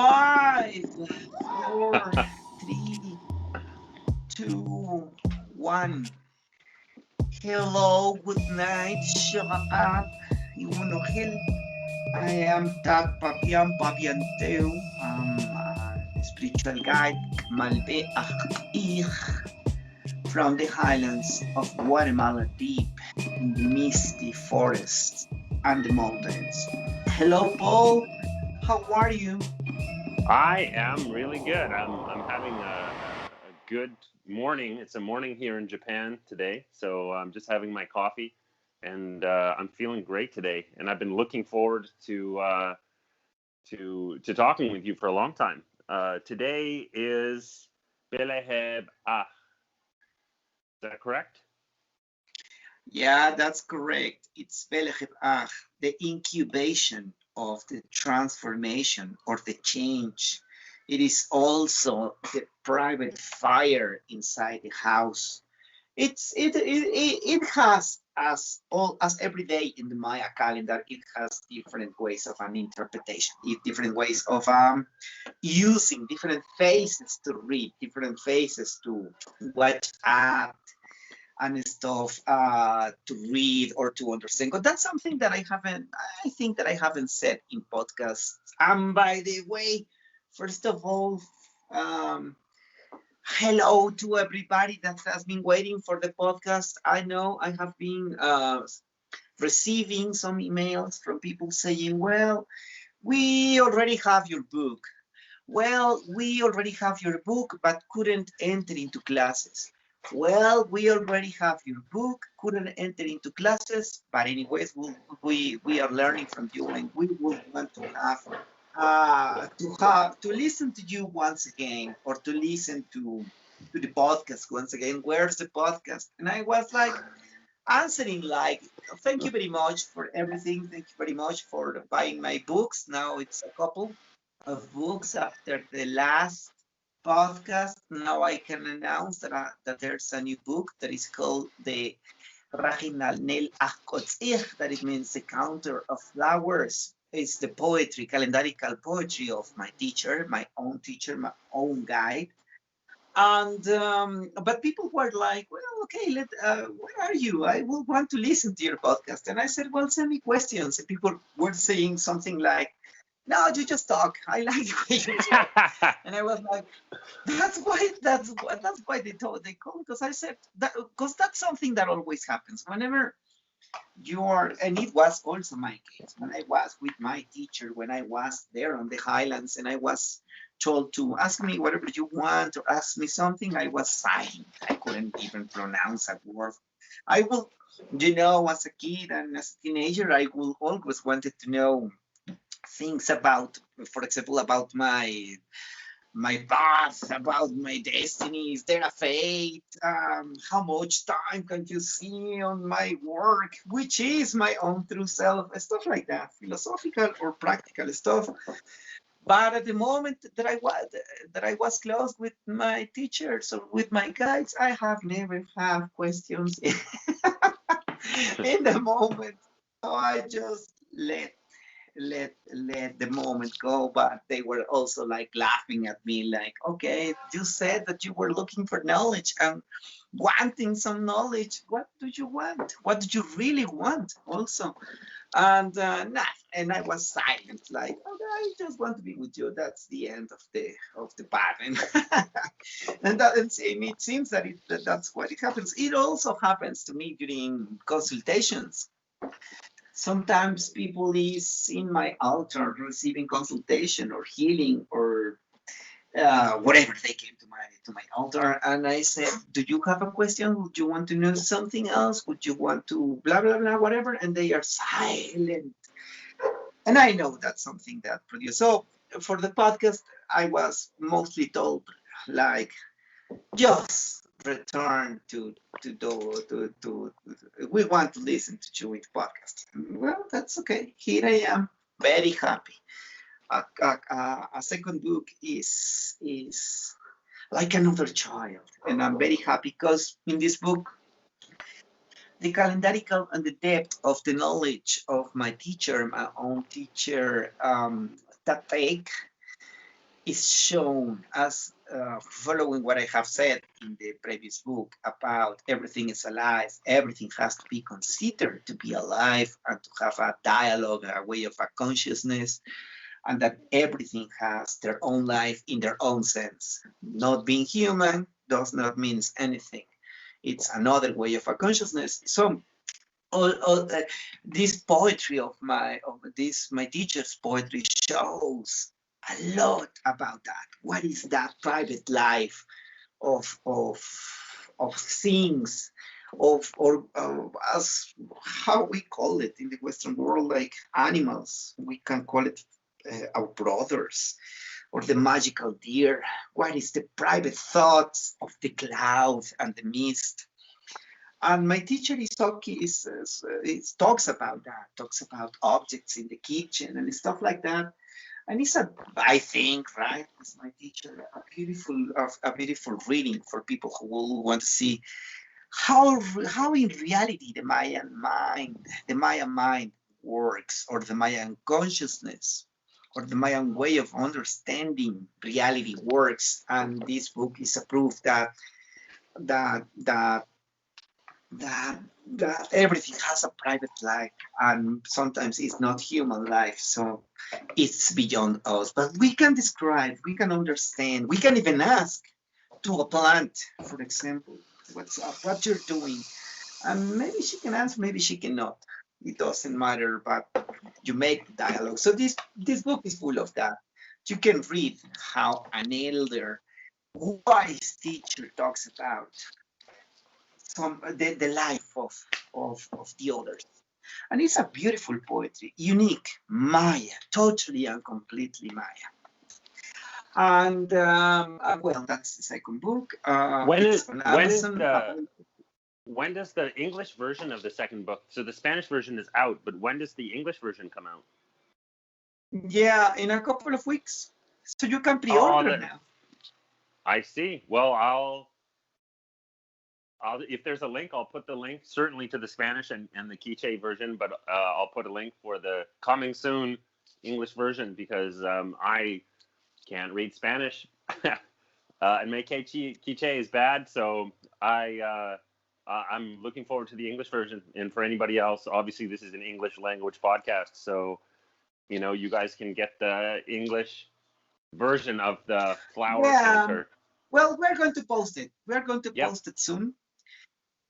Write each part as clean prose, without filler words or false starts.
Five, four, three, two, one. Hello, good night, shut up. Iwunohil. I am Papian Tew. I'm a spiritual guide, Malbe Ich, from the highlands of Guatemala deep in the misty forests and the mountains. Hello, Paul. How are you? I am really good. I'm having a good morning. It's a morning here in Japan today, so I'm just having my coffee, and I'm feeling great today. And I've been looking forward to talking with you for a long time. Today is Beleheb Ah. Is that correct? Yeah, that's correct. It's Beleheb the incubation of the transformation or the change. It is also the private fire inside the house. It has as every day in the Maya calendar. It has different ways of an interpretation, different ways of using different phases to read, different phases to watch at and stuff to read or to understand. But that's something that I think that I haven't said in podcasts. And by the way, first of all, um, hello to everybody that has been waiting for the podcast. I know I have been receiving some emails from people saying, well, we already have your book. Well, we already have your book, but couldn't enter into classes. Well, we already have your book, couldn't enter into classes, but anyways, we are learning from you, and we would want to listen to you once again, or to listen to the podcast once again. Where's the podcast? And I was like answering like, thank you very much for everything. Thank you very much for buying my books. Now it's a couple of books after the last podcast. Now I can announce that there's a new book that is called the Raginal Nel Ahkotzich, that it means the counter of flowers. It's the poetry, calendarical poetry of my teacher, my own guide. And but people were like, well, okay, where are you? I will want to listen to your podcast. And I said, well, send me questions. And people were saying something like, no, you just talk. I like the way you talk. And I was like, that's why they called, because I said that, because that's something that always happens whenever you're, and it was also my case when I was with my teacher, when I was there on the highlands, and I was told to ask me whatever you want or ask me something. I was silent. I couldn't even pronounce a word. I will, as a kid and as a teenager, I will always wanted to know things about, for example, about my path, about my destiny. Is there a fate? How much time can you see on my work? Which is my own true self? Stuff like that, philosophical or practical stuff. But at the moment that I was close with my teachers or with my guides, I have never had questions in the moment. So I just let the moment go. But they were also like laughing at me, like, okay, you said that you were looking for knowledge and wanting some knowledge. What do you want? What do you really want also? And nah, and I was silent, like, okay, I just want to be with you. That's the end of the path. And it seems that's what it happens. It also happens to me during consultations. Sometimes people is in my altar receiving consultation or healing or whatever. They came to my altar, and I said, do you have a question? Would you want to know something else? Would you want to blah blah blah, whatever? And they are silent. And I know that's something that produces. So for the podcast, I was mostly told, like, just return to we want to listen to you in the podcast. Well, that's okay. Here I am, very happy. A second book is like another child, and I'm very happy because in this book, the calendarical and the depth of the knowledge of my teacher, my own teacher, Tat Tew, is shown as following what I have said in the previous book about everything is alive, everything has to be considered to be alive and to have a dialogue, a way of a consciousness, and that everything has their own life in their own sense. Not being human does not mean anything. It's another way of a consciousness. So this poetry of this my teacher's poetry shows a lot about that. What is that private life of things, of or as how we call it in the Western world, like animals? We can call it our brothers, or the magical deer. What is the private thoughts of the cloud and the mist? And my teacher is talks about that, talks about objects in the kitchen and stuff like that. And it's I think, right, it's my teacher, a beautiful reading for people who will want to see how in reality the Mayan mind works, or the Mayan consciousness, or the Mayan way of understanding reality works. And this book is a proof that that that that everything has a private life, and sometimes it's not human life, so it's beyond us, but we can describe, we can understand, we can even ask to a plant, for example, what's up, what you're doing, and maybe she can answer, maybe she cannot, it doesn't matter, but you make the dialogue. So this book is full of that. You can read how an elder wise teacher talks about the life of the others. And it's a beautiful poetry, unique, Maya, totally and completely Maya. And well, that's the second book. When is It's on when is Amazon. the when does the English version of the second book? So the Spanish version is out, but when does the English version come out? Yeah, in a couple of weeks. So you can Oh, pre-order now. I see. Well, I'll if there's a link, I'll put the link certainly to the Spanish and the Quiche version, but I'll put a link for the coming soon English version because I can't read Spanish, and my Quiche is bad, so I'm looking forward to the English version. And for anybody else, obviously this is an English language podcast, so you guys can get the English version of the flower Yeah. canter. Well, we're going to post it. We're going to Yep. post it soon.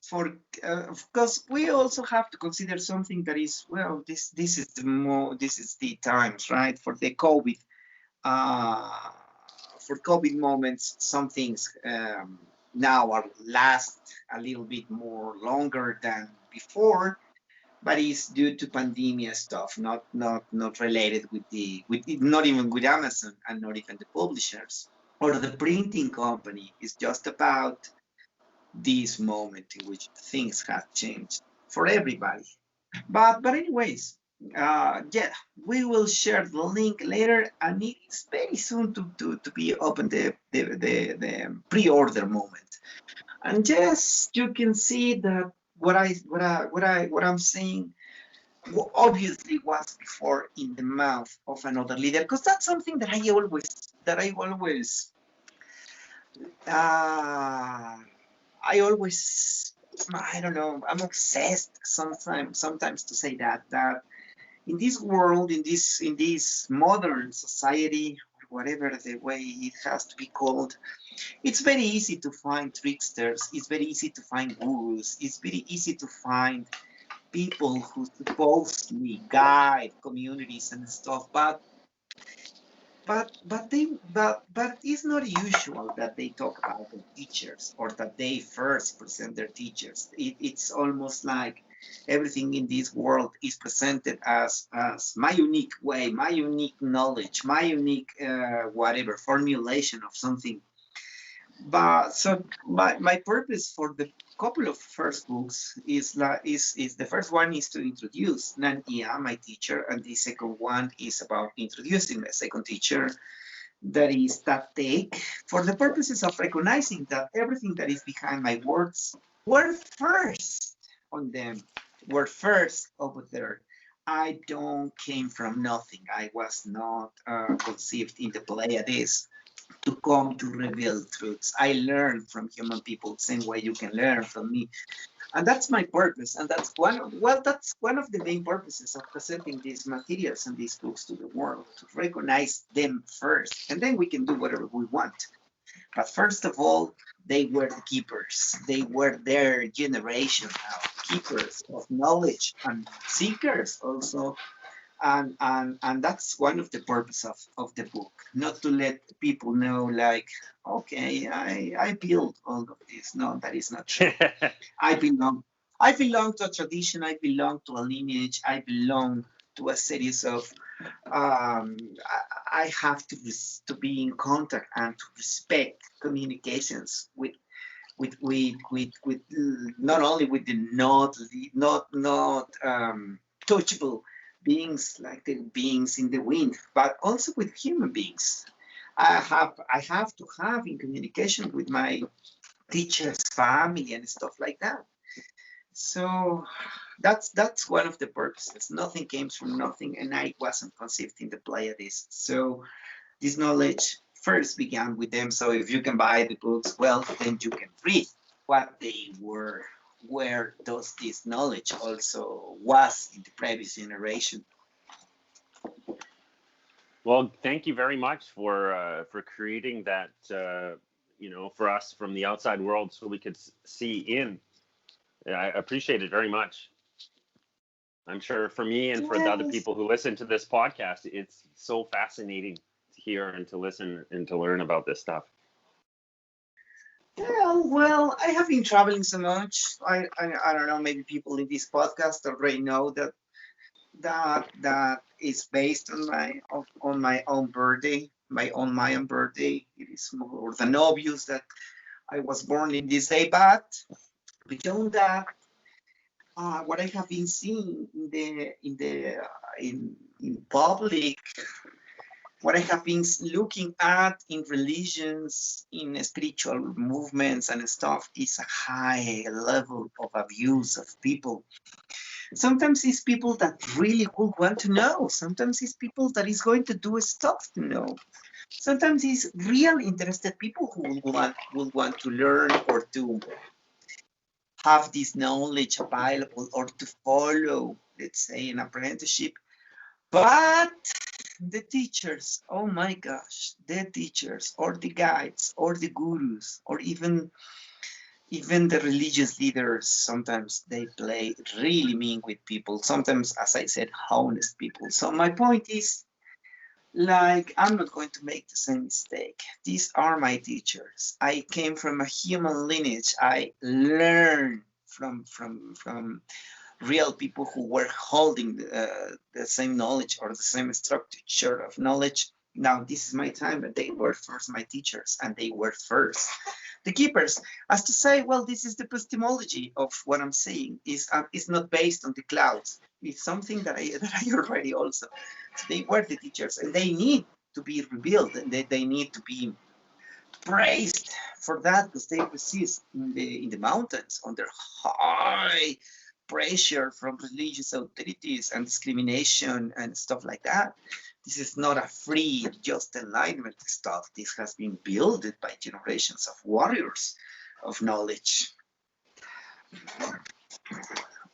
For because we also have to consider something that is, well, this is the times, right, for the COVID, uh, for COVID moments. Some things now are last a little bit more longer than before, but it's due to pandemia stuff, not related with not even with Amazon, and not even the publishers or the printing company. It's just about this moment in which things have changed for everybody. But anyways, yeah, we will share the link later, and it's very soon to be open the pre-order moment. And yes, you can see that what I'm saying obviously was before in the mouth of another leader, because that's something uh, I always, I don't know, I'm obsessed sometimes to say that in this world, in this modern society, whatever the way it has to be called, it's very easy to find tricksters. It's very easy to find gurus. It's very easy to find people who supposedly guide communities and stuff, but it's not usual that they talk about their teachers, or that they first present their teachers. It's almost like everything in this world is presented as my unique way, my unique knowledge, my unique whatever formulation of something. But so my purpose for the couple of first books is the first one is to introduce Nantia, my teacher, and the second one is about introducing the second teacher, that is Tat Tew, for the purposes of recognizing that everything that is behind my words were first on them, were first over there. I don't came from nothing. I was not conceived in the Pleiades to come to reveal truths. I learned from human people the same way you can learn from me. And that's my purpose. And that's one of the main purposes of presenting these materials and these books to the world, to recognize them first. And then we can do whatever we want. But first of all, they were the keepers. They were their generation now, keepers of knowledge and seekers also. And that's one of the purpose of the book, not to let people know like, okay, I built all of this. No, that is not true. I belong. I belong to a tradition. I belong to a lineage. I belong to a series of. I have to be in contact and to respect communications with not only with the not touchable beings like the beings in the wind, but also with human beings. I have to have in communication with my teacher's family and stuff like that. So that's one of the purposes. Nothing came from nothing, and I wasn't conceived in the Pleiades. So this knowledge first began with them. So if you can buy the books, well, then you can read what they were, where does this knowledge also was in the previous generation. Well, thank you very much for creating that, for us from the outside world, so we could see in. I appreciate it very much. I'm sure for me and for the other Yes. people who listen to this podcast, it's so fascinating to hear and to listen and to learn about this stuff. Yeah, well, I have been traveling so much. I don't know. Maybe people in this podcast already know that is based on my own birthday, my own Mayan birthday. It is more than obvious that I was born in this day, but beyond that, what I have been seeing in public, what I have been looking at in religions, in spiritual movements and stuff, is a high level of abuse of people. Sometimes it's people that really will want to know. Sometimes it's people that is going to do stuff to know. Sometimes it's real interested people who will want to learn or to have this knowledge available or to follow, let's say, an apprenticeship. But the teachers, oh my gosh, the teachers or the guides or the gurus or even the religious leaders, sometimes they play really mean with people. Sometimes, as I said, honest people. So my point is, like, I'm not going to make the same mistake. These are my teachers. I came from a human lineage. I learned from real people who were holding the same knowledge or the same structure of knowledge. Now this is my time, but they were first my teachers, and they were first the keepers. As to say, well, this is the epistemology of what I'm saying. Is not based on the clouds. It's something that I that I already also. So they were the teachers, and they need to be revealed, and they need to be praised for that because they persist in the mountains under high pressure from religious authorities and discrimination and stuff like that. This is not a free, just enlightenment stuff. This has been built by generations of warriors of knowledge.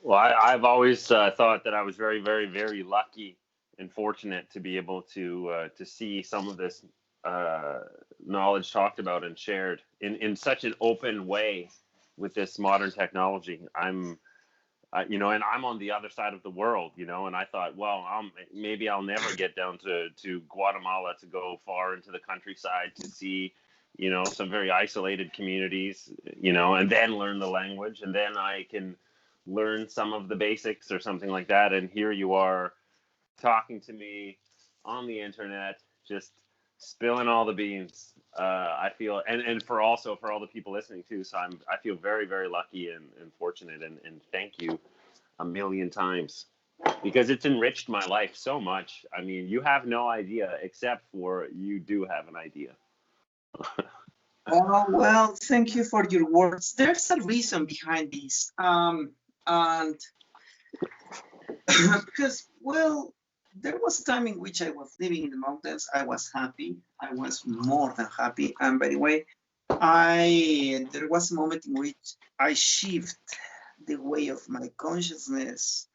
Well, I've always thought that I was very, very, very lucky and fortunate to be able to see some of this uh, knowledge talked about and shared in such an open way with this modern technology. And I'm on the other side of the world, and I thought, well, maybe I'll never get down to Guatemala to go far into the countryside to see, some very isolated communities, and then learn the language, and then I can learn some of the basics or something like that. And here you are talking to me on the internet, just spilling all the beans. I feel, and for all the people listening too. So I feel very, very lucky and fortunate, and thank you a million times because it's enriched my life so much. I mean, you have no idea, except for you do have an idea. Oh, well, thank you for your words. There's a reason behind this. And Because, well, there was a time in which I was living in the mountains. I was happy. I was more than happy. And by the way, I there was a moment in which I shift the way of my consciousness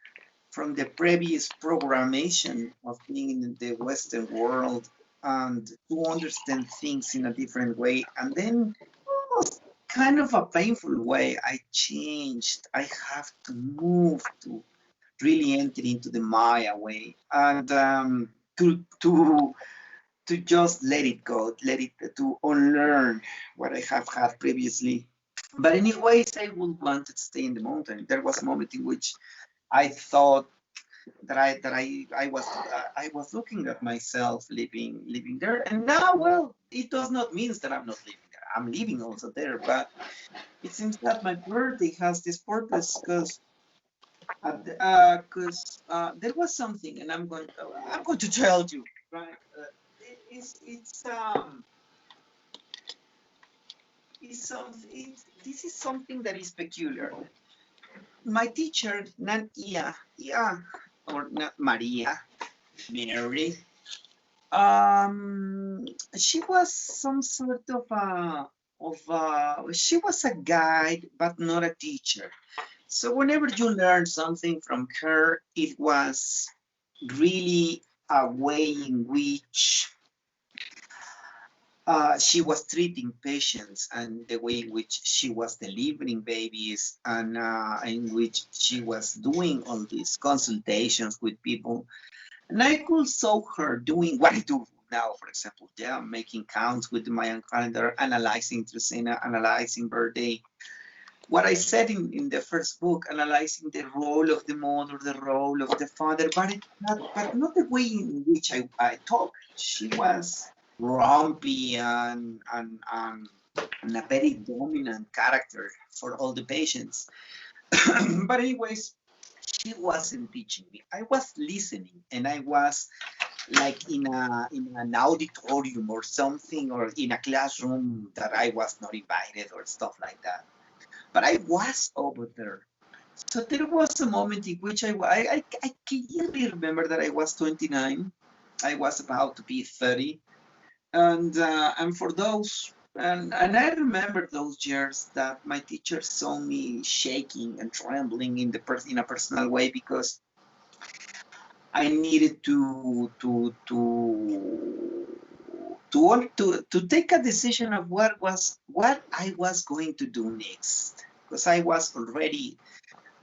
from the previous programmation of being in the Western world and to understand things in a different way. And then, almost kind of a painful way, I changed. I have to move to really enter into the Maya way and to just let it go, let it to unlearn what I have had previously. But anyways, I would want to stay in the mountain. There was a moment in which I thought that I was looking at myself living there, and now, well, it does not mean that I'm not living there. I'm living also there, but it seems that my birthday has this purpose because there was something, and I'm going to tell you, right? This is something that is peculiar. My teacher, not Ia, or not Maria, Mary, um, she was some sort she was a guide, but not a teacher. So whenever you learn something from her, it was really a way in which she was treating patients and the way in which she was delivering babies and in which she was doing all these consultations with people. And I could saw her doing what I do now, for example, yeah, making counts with the Mayan calendar, analyzing Trecena, analyzing birthday. What I said in the first book, analyzing the role of the mother, the role of the father, but not the way in which I talk. She was grumpy and a very dominant character for all the patients. But anyways, she wasn't teaching me. I was listening, and I was like in an auditorium or something, or in a classroom that I was not invited or stuff like that. But I was over there. So there was a moment in which I clearly remember that I was 29. I was about to be 30. And for those, and I remember those years that my teacher saw me shaking and trembling in a personal way because I needed to take a decision of what I was going to do next, because I was already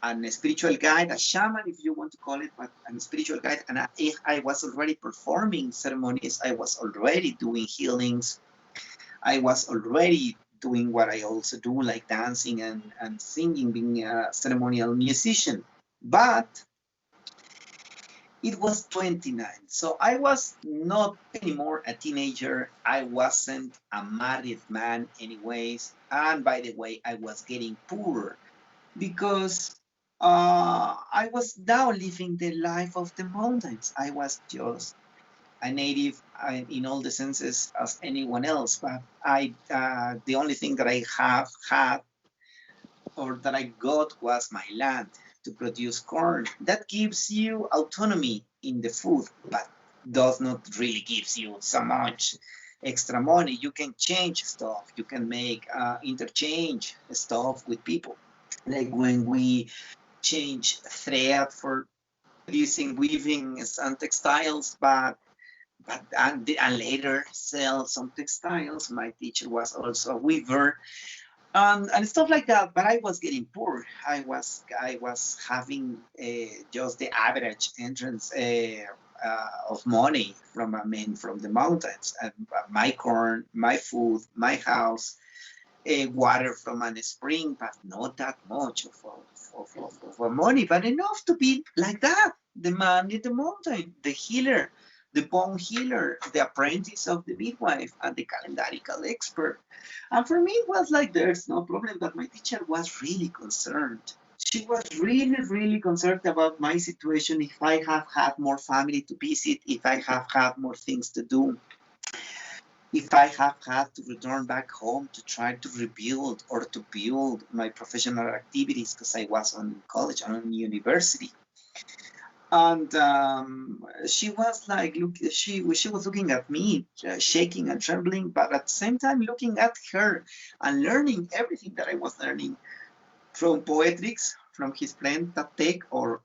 a spiritual guide, a shaman, if you want to call it, but a spiritual guide, and I was already performing ceremonies. I was already doing healings. I was already doing what I also do, like dancing and singing, being a ceremonial musician. But it was 29. So I was not anymore a teenager. I wasn't a married man, anyways. And by the way, I was getting poorer because I was now living the life of the mountains. I was just a native in all the senses as anyone else, but the only thing that I have had or that I got was my land to produce corn. That gives you autonomy in the food, but does not really gives you so much extra money. You can change stuff. You can make interchange stuff with people. Like when we change thread for producing weavings and textiles, but later sell some textiles. My teacher was also a weaver, and stuff like that. But I was getting poor. I was having just the average entrance of money from from the mountains, and my corn, my food, my house, water from a spring, but not that much of money, but enough to be like that. The man in the mountain, the healer, the bone healer, the apprentice of the midwife, and the calendarical expert. And for me, it was like there's no problem, but my teacher was really concerned. She was really, really concerned about my situation. If I have had more family to visit, if I have had more things to do, if I have had to return back home to try to rebuild or to build my professional activities because I was on college and on university. And she was like, look, she was looking at me, shaking and trembling, but at the same time looking at her and learning everything that I was learning from poetics, from his friend Tat Tew, or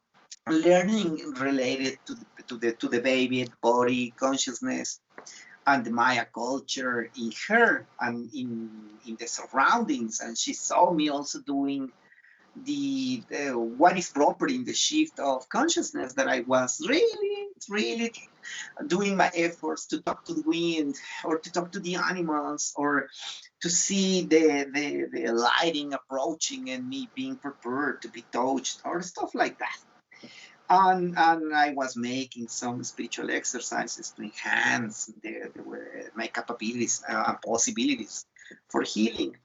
learning related to the baby, the body, consciousness, and the Maya culture in her and in the surroundings. And she saw me also doing the what is proper in the shift of consciousness, that I was really doing my efforts to talk to the wind or to talk to the animals or to see the lighting approaching and me being prepared to be touched or stuff like that. And I was making some spiritual exercises to enhance my capabilities and possibilities for healing.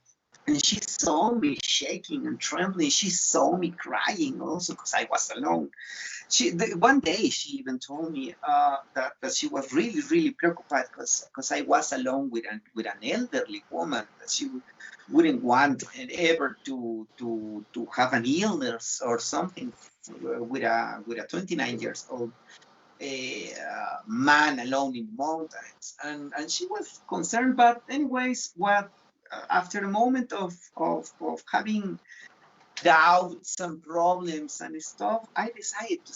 And she saw me shaking and trembling. She saw me crying also because I was alone. One day she even told me that she was really preoccupied because I was alone with an elderly woman that she wouldn't want and ever to have an illness or something with a 29 years old man alone in the mountains, and she was concerned. But anyways, what after a moment of having doubts and problems and stuff, I decided to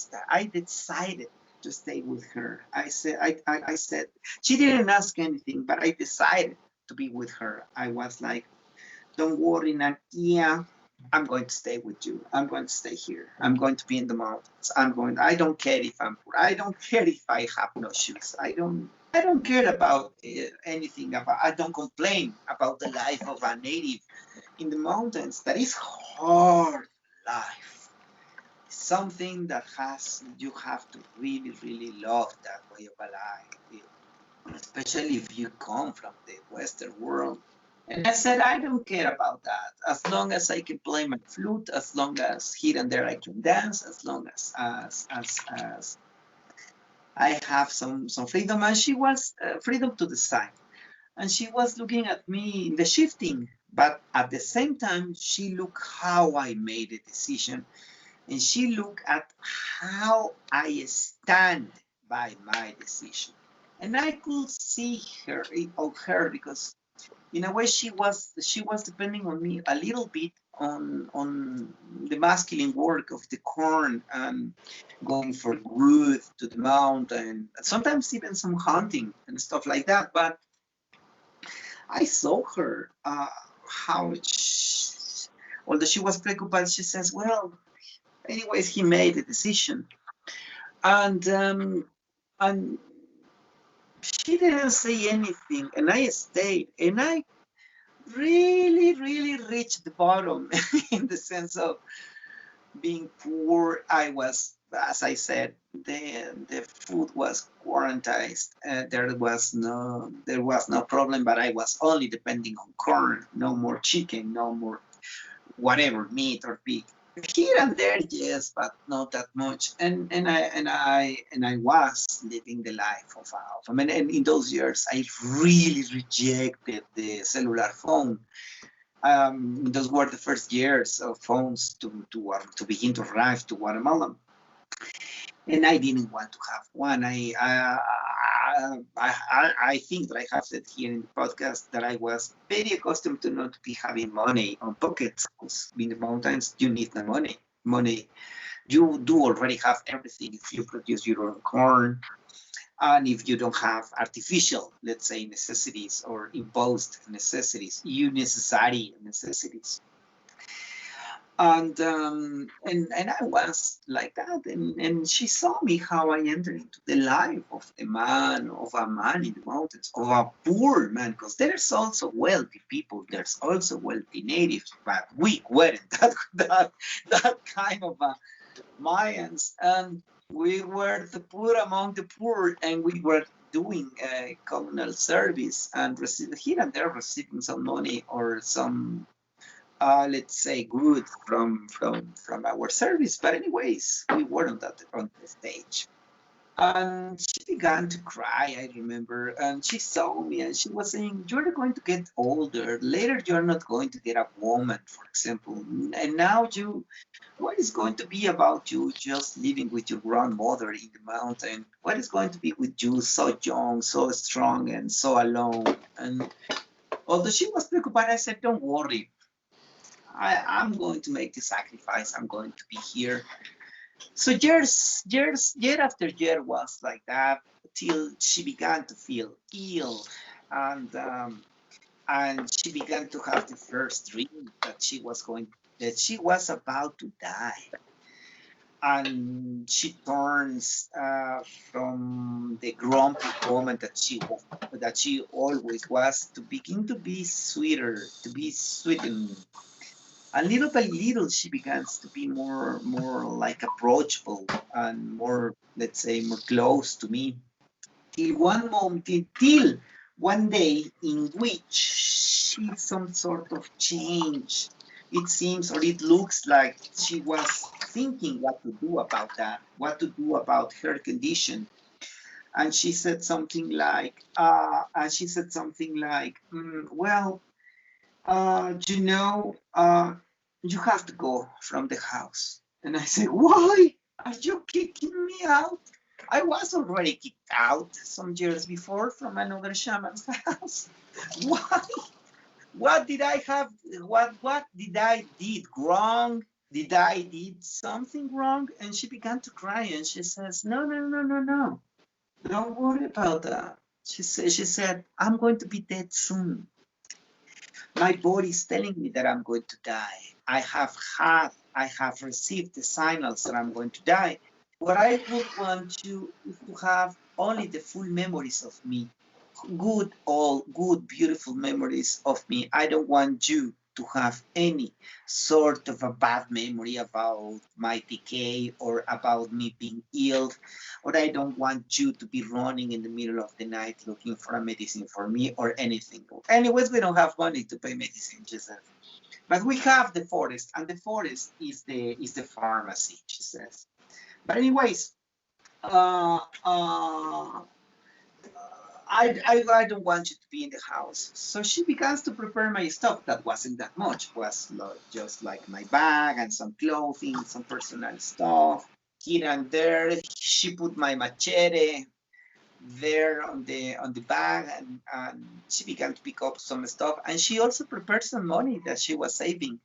stay with her. I said she didn't ask anything, but I decided to be with her. I was like, don't worry, Nakia. I'm going to stay with you. I'm going to stay here. I'm going to be in the mountains. I don't care if I'm poor. I don't care if I have no shoes. I don't care about anything about, I don't complain about the life of a native in the mountains. That is hard life. Something that has you have to really love that way of a life, especially if you come from the Western world. And I said, I don't care about that. As long as I can play my flute, as long as here and there I can dance, as long as I have some freedom. And she was freedom to decide. And she was looking at me in the shifting, but at the same time, she looked how I made a decision, and she looked at how I stand by my decision. And I could see her of her because in a way she was depending on me a little bit on the masculine work of the corn and going for wood to the mountain, sometimes even some hunting and stuff like that. But I saw her how although she was preoccupied, she says, well, anyways, he made a decision. And um and she didn't say anything, and I stayed, and I really reached the bottom in the sense of being poor. I was, as I said, the food was quarantined. There was no problem, but I was only depending on corn, no more chicken, no more whatever meat or pig. Here and there, yes, but not that much. And I was living the life of a man. And in those years, I really rejected the cellular phone. Those were the first years of phones to begin to arrive to Guatemala, and I didn't want to have one. I think that I have said here in the podcast that I was very accustomed to not be having money on pockets, because in the mountains you need the money. Money, you do already have everything if you produce your own corn, and if you don't have artificial, let's say, necessities or imposed necessities, you necessary necessities. And I was like that, and she saw me how I entered into the life of a man in the mountains, of a poor man, because there's also wealthy people, there's also wealthy natives, but we weren't that kind of Mayans, and we were the poor among the poor, and we were doing communal service and here and there receiving some money or some, let's say, good from our service. But anyways, we weren't on the stage. And she began to cry, I remember. And she saw me and she was saying, "You're going to get older. Later, you're not going to get a woman, for example. And now what is going to be about you just living with your grandmother in the mountain? What is going to be with you so young, so strong, and so alone?" And although she was preoccupied, I said, "Don't worry. I'm going to make the sacrifice. I'm going to be here." So year after year was like that till she began to feel ill, and she began to have the first dream that she was about to die, and she turns from the grumpy woman that she always was to begin to be sweeter, to be sweetened. And little by little, she begins to be more like approachable and more, let's say, more close to me. Till one moment, till one day in which she some sort of change. It seems, or it looks like she was thinking what to do about that, what to do about her condition. And she said something like, well, you know, you have to go from the house. And I said, "Why? Are you kicking me out? I was already kicked out some years before from another shaman's house. Why? What did I have? What did I did wrong? Did I did something wrong?" And she began to cry and she says, "No, no, no, no, no. Don't worry about that." She said, "I'm going to be dead soon. My body is telling me that I'm going to die. I have received the signals that I'm going to die. What I would want you is to have only the full memories of me, good, all good, beautiful memories of me. I don't want you to have any sort of a bad memory about my decay or about me being ill, or I don't want you to be running in the middle of the night looking for a medicine for me or anything. Anyways, we don't have money to pay medicine, she says. But we have the forest, and the forest is the pharmacy, she says. But anyways, uh, uh, I don't want you to be in the house. So she begins to prepare my stuff. That wasn't that much. It was just like my bag and some clothing, some personal stuff here and there. She put my machete there on the bag, and she began to pick up some stuff. And she also prepared some money that she was saving.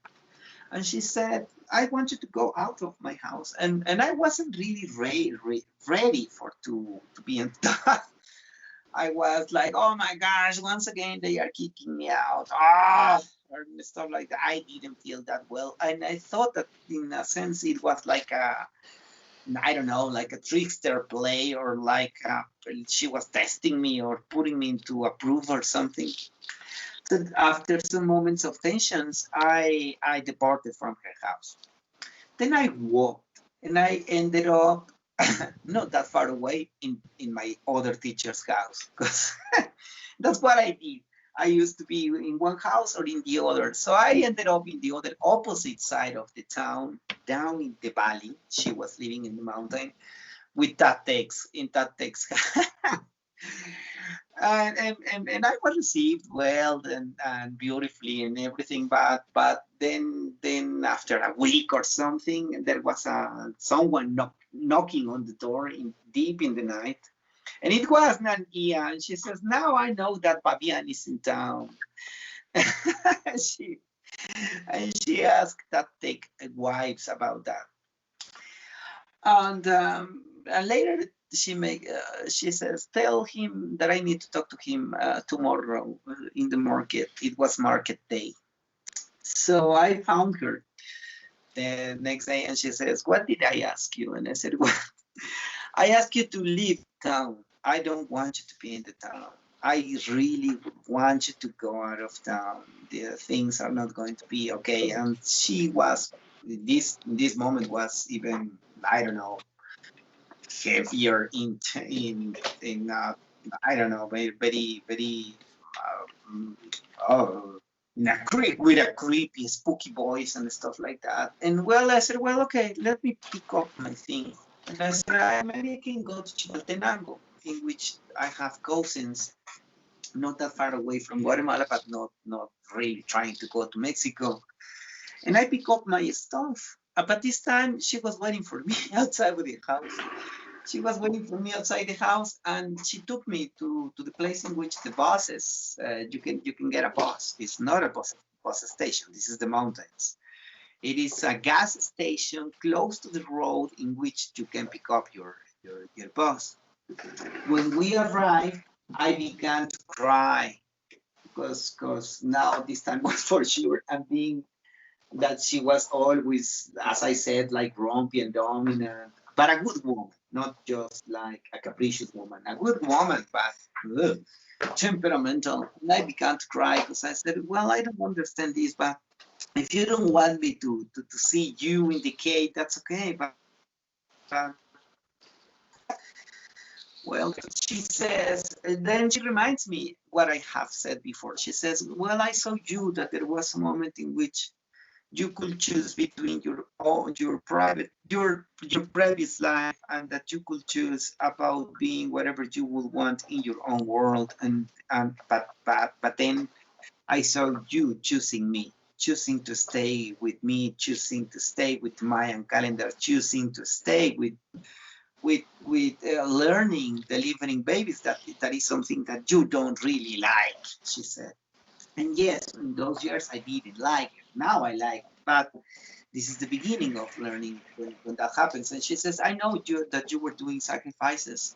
And she said, "I want you to go out of my house." And I wasn't really ready for to be in that. I was like, "Oh my gosh, once again they are kicking me out." Or stuff like that. I didn't feel that well. And I thought that in a sense it was like I don't know, like a trickster play, or like she was testing me or putting me into a proof or something. So after some moments of tensions, I departed from her house. Then I walked and I ended up not that far away in my other teacher's house, because that's what I did. I used to be in one house or in the other. So I ended up in the other opposite side of the town, down in the valley. She was living in the mountain with Tat Tex. And I was received well and beautifully and everything, but then after a week or something, there was someone knocking on the door deep in the night, and it was Nankia, and she says, "Now I know that Fabian is in town." she she asked that take wives about that, and later she says, "Tell him that I need to talk to him tomorrow in the market." It was market day. So I found her the next day and she says, "What did I ask you?" And I said, "Well, I asked you to leave town. I don't want you to be in the town. I really want you to go out of town. The things are not going to be okay." And she was, this moment was even, I don't know, heavier in I don't know, very um, oh, with a creepy, spooky voice and stuff like that. And well, I said, "Well, okay, let me pick up my things." And I said, maybe I can go to Chimaltenango, in which I have cousins not that far away from Guatemala, but not really trying to go to Mexico. And I pick up my stuff. But this time she was waiting for me outside of the house. She was waiting for me outside the house, and she took me to the place in which the buses you can get a bus. It's not a bus station. This is the mountains. It is a gas station close to the road in which you can pick up your bus. When we arrived, I began to cry because now this time was for sure. And being that she was always, as I said, like grumpy and dominant, but a good woman, not just like a capricious woman, a good woman, but ugh, temperamental. And I began to cry because I said, well, I don't understand this, but if you don't want me to see you in the cave, that's okay. But well, she says, and then she reminds me what I have said before. She says, well, I saw you that there was a moment in which you could choose between your previous life, and that you could choose about being whatever you would want in your own world. But then I saw you choosing me, choosing to stay with me, choosing to stay with Mayan calendar, choosing to stay with learning delivering babies. That is something that you don't really like, she said. And yes, in those years I didn't like it. Now I like it. But this is the beginning of learning when that happens. And she says, I know that you were doing sacrifices.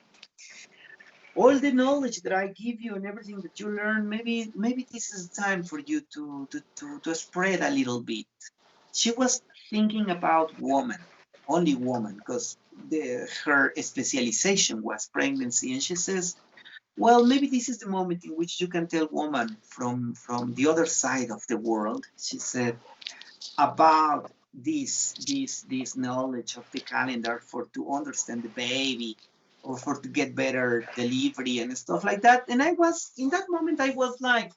All the knowledge that I give you and everything that you learn, maybe this is time for you to spread a little bit. She was thinking about woman, only woman, because her specialization was pregnancy. And she says, well, maybe this is the moment in which you can tell woman from the other side of the world, she said, about this knowledge of the calendar for to understand the baby, or for to get better delivery and stuff like that. And I was in that moment, I was like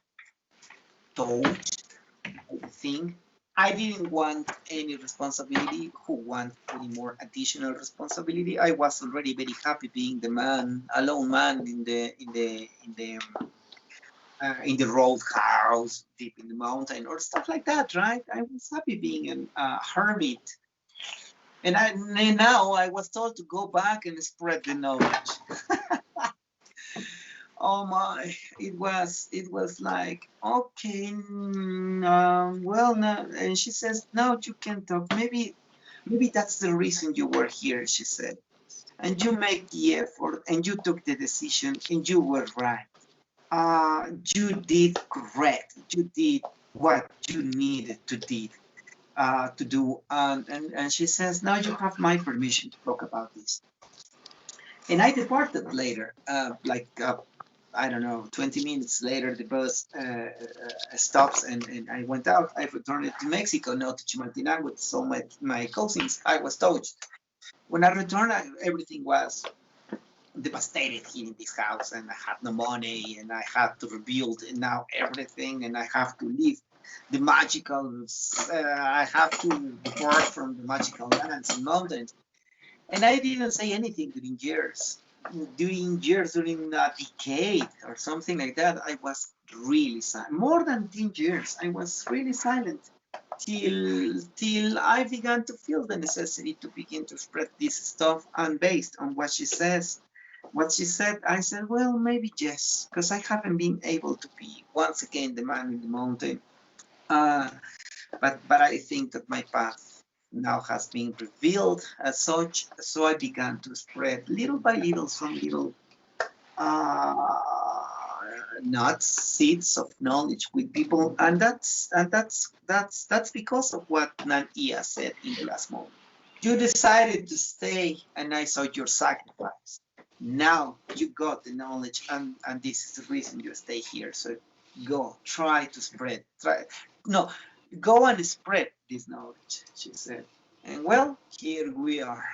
touched, I think. I didn't want any responsibility. Who wants any more additional responsibility? I was already very happy being the man, alone man in the road house deep in the mountain or stuff like that, right? I was happy being a hermit, and now I was told to go back and spread the knowledge. Oh my, it was like, okay, well, no. And she says, no, you can talk. Maybe that's the reason you were here, she said. And you make the effort, and you took the decision, and you were right. You did correct. You did what you needed to do. And she says, now you have my permission to talk about this. And I departed later, I don't know, 20 minutes later, the bus stops, and I went out. I returned to Mexico, not to Chimaltenango. So my cousins, I was touched. When I returned, everything was devastated here in this house, and I had no money, and I had to rebuild now everything, and I have to leave the magical, I have to depart from the magical lands and mountains. And I didn't say anything during years. During a decade or something like that, I was really silent. More than 10 years, I was really silent till I began to feel the necessity to begin to spread this stuff. And based on what she said, I said, well, maybe yes, because I haven't been able to be once again the man in the mountain. Uh, but I think that my path now has been revealed as such. So I began to spread little by little some little uh, nuts, seeds of knowledge with people, and that's because of what Nan Ia said in the last moment. You decided to stay, and I saw your sacrifice. Now you got the knowledge, and this is the reason you stay here. So go, try to spread. Try, no, go and spread this knowledge, she said. And well, here we are.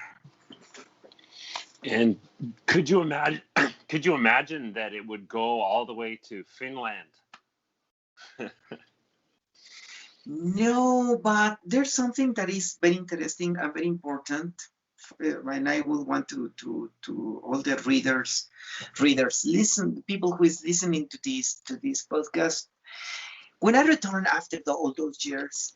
And could you imagine? Could you imagine that it would go all the way to Finland? No, but there's something that is very interesting and very important. and I will want to all the readers listen, people who is listening to this podcast. When I returned after all those years,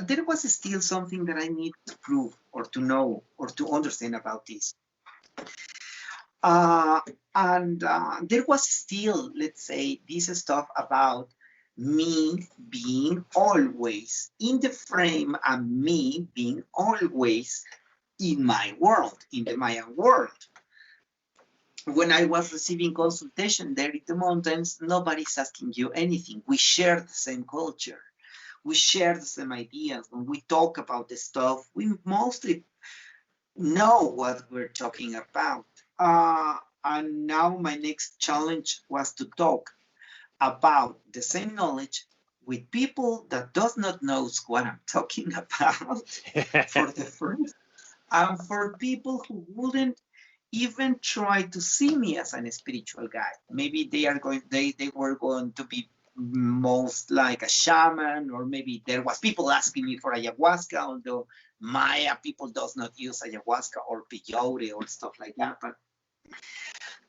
there was still something that I need to prove or to know or to understand about this. Uh, and there was still, let's say, this stuff about me being always in the frame and me being always in my world, in the Mayan world. When I was receiving consultation there in the mountains, nobody's asking you anything. We share the same culture. We share the same ideas. When we talk about the stuff, we mostly know what we're talking about. And now my next challenge was to talk about the same knowledge with people that does not know what I'm talking about for the first, and for people who wouldn't even try to see me as an spiritual guide. Maybe they were going to be most like a shaman, or maybe there was people asking me for ayahuasca, although Maya people does not use ayahuasca or peyote or stuff like that. But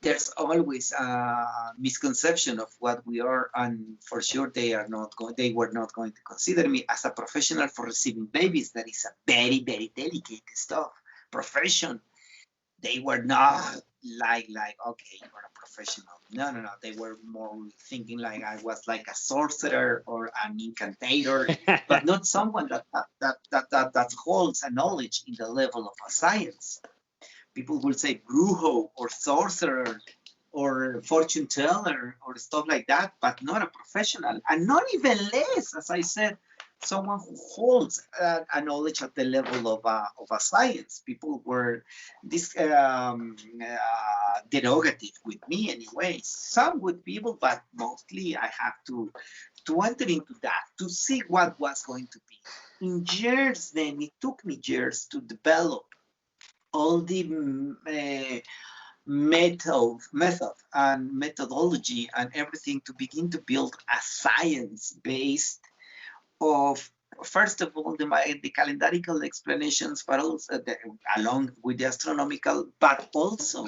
there's always a misconception of what we are, and for sure they were not going to consider me as a professional for receiving babies. That is a very, very delicate stuff profession. They were not like okay, you're a professional. No, no, no. They were more thinking like I was like a sorcerer or an incantator, but not someone that holds a knowledge in the level of a science. People will say brujo or sorcerer or fortune teller or stuff like that, but not a professional, and not even less, as I said, someone who holds a knowledge at the level of a science. People were this derogative with me anyway. Some good people, but mostly I have to enter into that to see what was going to be. In years, then it took me years to develop all the method and methodology and everything to begin to build a science based of, first of all, the calendarical explanations, but also along with the astronomical, but also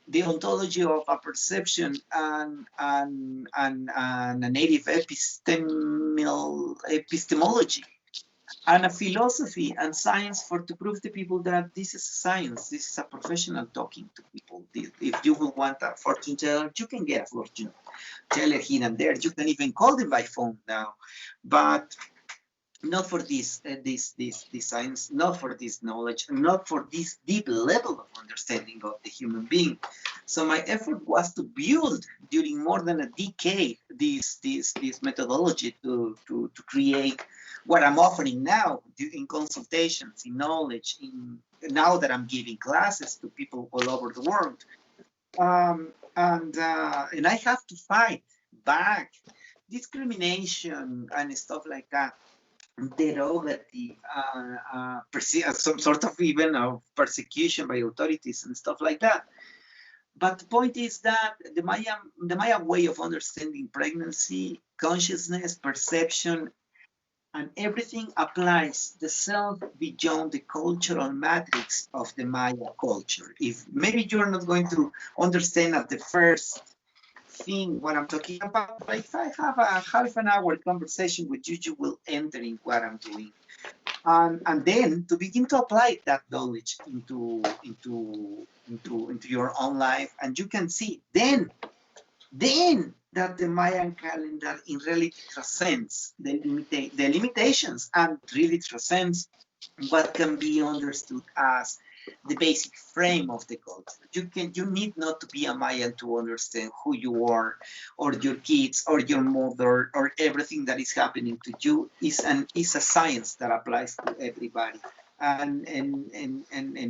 the ontology of a perception and a native epistemology and a philosophy and science for to prove to people that this is science, this is a professional talking to people. If you will want a fortune teller, you can get a fortune teller here and there. You can even call them by phone now, but not for this science, not for this knowledge, not for this deep level of understanding of the human being. So my effort was to build during more than a decade this methodology to create what I'm offering now in consultations, in knowledge, in now that I'm giving classes to people all over the world. And I have to fight back discrimination and stuff like that, derogative, some sort of even of persecution by authorities and stuff like that. But the point is that the Maya way of understanding pregnancy, consciousness, perception, and everything applies the self beyond the cultural matrix of the Maya culture. If maybe you're not going to understand at the first thing what I'm talking about, but if I have a half an hour conversation with you, you will enter in what I'm doing. And then to begin to apply that knowledge into your own life, and you can see then that the Mayan calendar in reality transcends the limitations and really transcends what can be understood as the basic frame of the culture. You need not to be a Mayan to understand who you are, or your kids, or your mother, or everything that is happening to you is a science that applies to everybody. And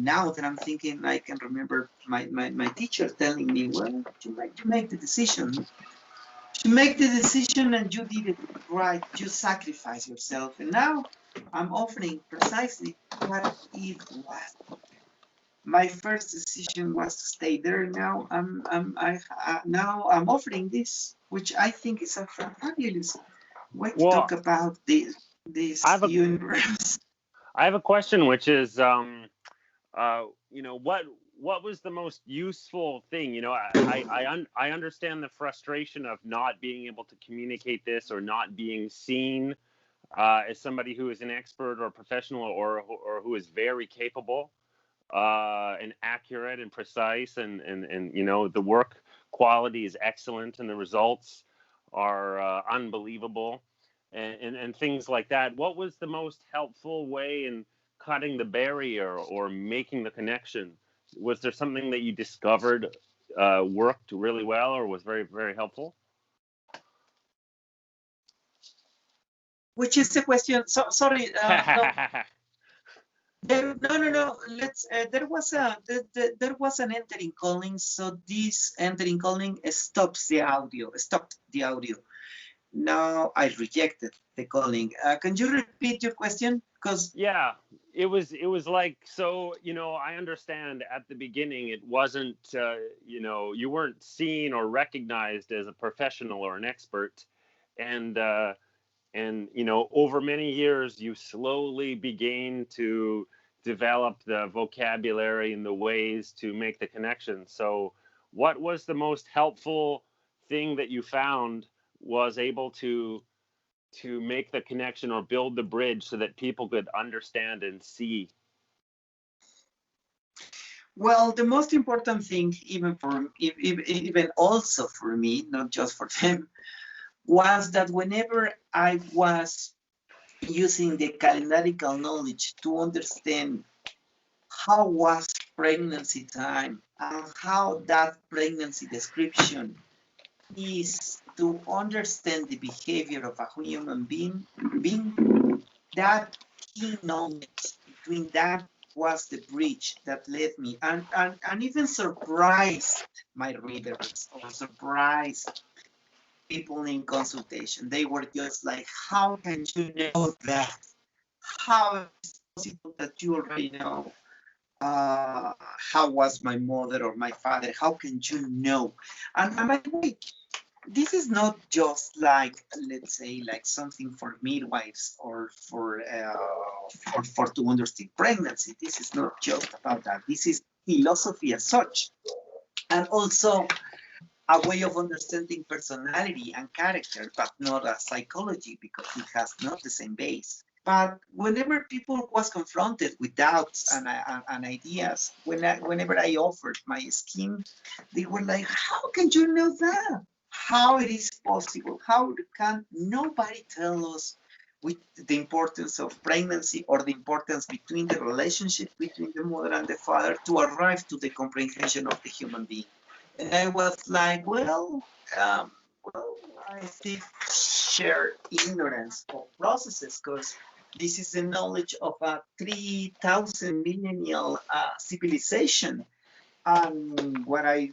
now that I'm thinking, I can remember my teacher telling me, well, you make the decision. You make the decision and you did it right. You sacrifice yourself. And now I'm offering precisely what it was. My first decision was to stay there. Now I'm offering this, which I think is a fabulous way to Well, talk about this I have a universe. I have a question, which is what was the most useful thing? I understand the frustration of not being able to communicate this or not being seen as somebody who is an expert or professional or who is very capable and accurate and precise, and the work quality is excellent and the results are unbelievable, and things like that. What was the most helpful way in cutting the barrier or making the connection? Was there something that you discovered worked really well or was very, very helpful? Which is the question? So sorry. No. No. Let's. There was an entering calling. So this entering calling stops the audio. Stopped the audio. Now I rejected the calling. Can you repeat your question? Because Yeah, it was like, so I understand at the beginning it wasn't you weren't seen or recognized as a professional or an expert, and over many years you slowly began to develop the vocabulary and the ways to make the connection. So what was the most helpful thing that you found was able to make the connection or build the bridge so that people could understand and see? well, the most important thing, even also for me, not just for them, was that whenever I was using the calendarical knowledge to understand how was pregnancy time and how that pregnancy description is to understand the behavior of a human being, that key knowledge between that was the bridge that led me and even surprised my readers or surprised people in consultation. They were just like, how can you know that? How is it possible that you already know how was my mother or my father? How can you know? And by the way, this is not just like, let's say, like something for midwives or for to understand pregnancy. This is not just about that. This is philosophy as such, and also a way of understanding personality and character, but not a psychology because it has not the same base. But whenever people was confronted with doubts and ideas, whenever I offered my scheme, they were like, "How can you know that? How it is possible? How can nobody tell us with the importance of pregnancy or the importance between the relationship between the mother and the father to arrive to the comprehension of the human being?" And I was like, well, I think share ignorance of processes because this is the knowledge of a 3,000 millennial civilization. And what I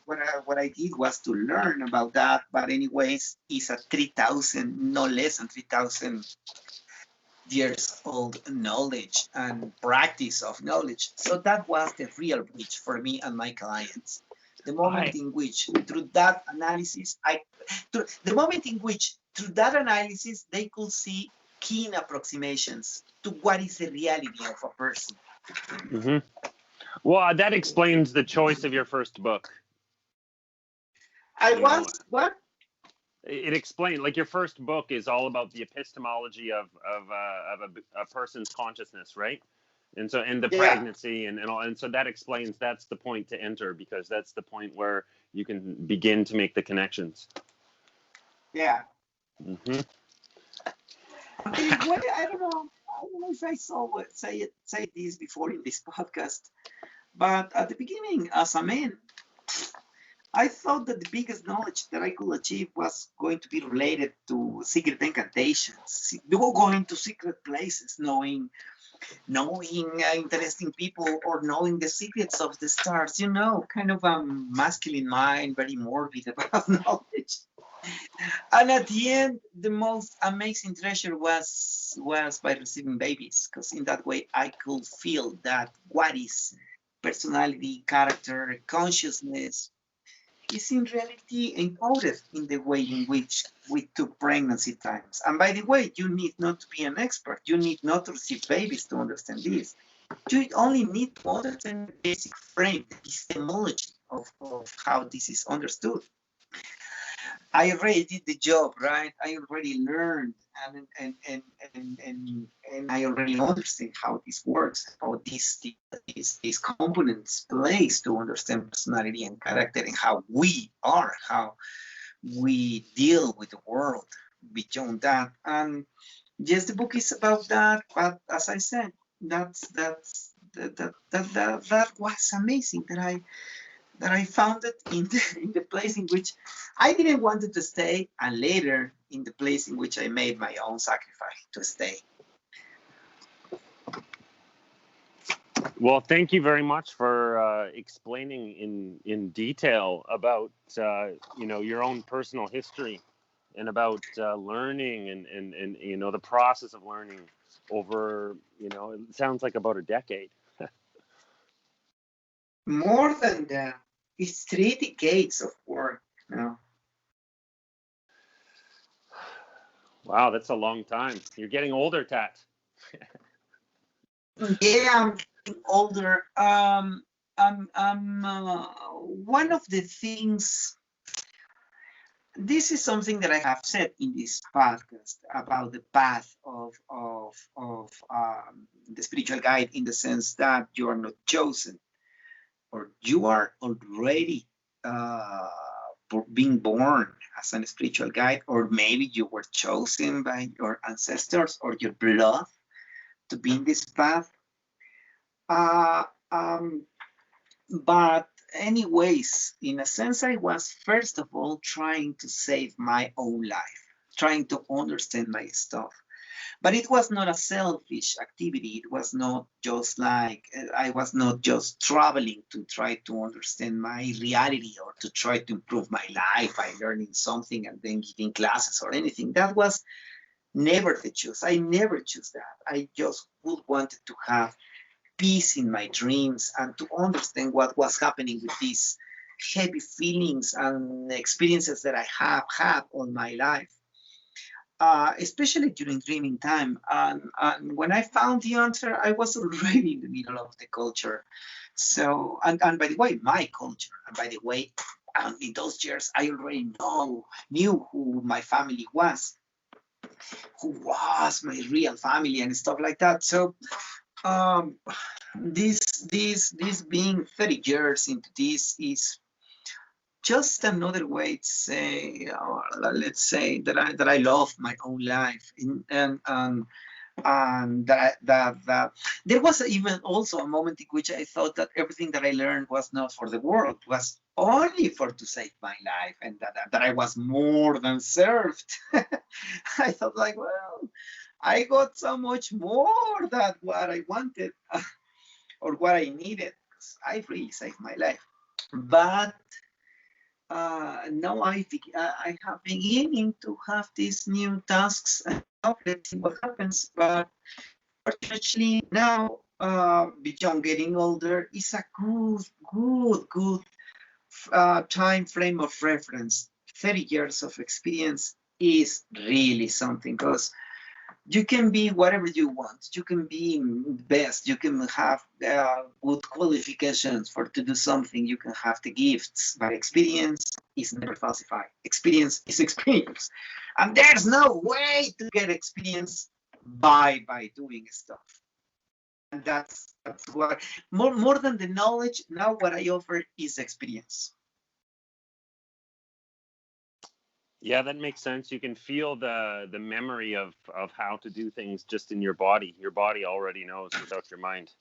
did was to learn about that. But anyways, it's a 3,000, no less than 3,000 years old knowledge and practice of knowledge. So that was the real bridge for me and my clients. The moment I in which through that analysis, through that analysis, they could see keen approximations to what is the reality of a person. hmm Well, that explains the choice of your first book. I You know, was what? it explained, like, your first book is all about the epistemology of a person's consciousness, right? And the Yeah, pregnancy and all, and so that explains that's the point to enter, because that's the point where you can begin to make the connections. yeah. hmm Okay, well, I don't know if I say this before in this podcast, but at the beginning, as a man, I thought that the biggest knowledge that I could achieve was going to be related to secret incantations, going to secret places, knowing interesting people, or knowing the secrets of the stars. Kind of a masculine mind, very morbid about knowledge. And at the end, the most amazing treasure was by receiving babies, because in that way I could feel that what is personality, character, consciousness is in reality encoded in the way in which we took pregnancy times. And by the way, you need not to be an expert. You need not to receive babies to understand this. You only need to understand the basic frame, the epistemology of how this is understood. I already did the job, right? I already learned and I already understand how this works, how these components plays to understand personality and character and how we are, how we deal with the world beyond that. And yes, the book is about that, but as I said, that was amazing that I found it in the place in which I didn't want it to stay, and later in the place in which I made my own sacrifice to stay. Well, thank you very much for explaining in detail about your own personal history and about learning and the process of learning over it sounds like about a decade. More than that, it's 3 decades of work now. Wow, that's a long time. You're getting older, Tat. Yeah, I'm getting older. One of the things. This is something that I have said in this podcast about the path of the spiritual guide, in the sense that you are not chosen, or you are already uh, being born as a spiritual guide, or maybe you were chosen by your ancestors or your blood to be in this path. Uh, um, but anyways, in a sense, I was first of all trying to save my own life, trying to understand my stuff. But it was not a selfish activity. It was not just like I was not just traveling to try to understand my reality or to try to improve my life by learning something and then giving classes or anything. That was never the choice. I never chose that. I just would wanted to have peace in my dreams and to understand what was happening with these heavy feelings and experiences that I have had all my life, especially during dreaming time. And when I found the answer, I was already in the middle of the culture. So, and by the way, my culture, and by the way, in those years, I already knew who my family was, who was my real family, and stuff like that. So, um, this being 30 years into this is just another way to say, or let's say that I love my own life, and that there was even also a moment in which I thought that everything that I learned was not for the world, was only for to save my life, and that I was more than served. I thought like, well, I got so much more than what I wanted or what I needed. I really saved my life. But now I have beginning to have these new tasks. And now let's see what happens. But fortunately, now beyond getting older is a good time frame of reference. 30 years of experience is really something, because you can be whatever you want. You can be best. You can have good qualifications for to do something. You can have the gifts, but experience is never falsified. Experience is experience, and there's no way to get experience by doing stuff. And that's what more than the knowledge. Now what I offer is experience. Yeah, that makes sense. You can feel the memory of how to do things just in your body. Your body already knows without your mind.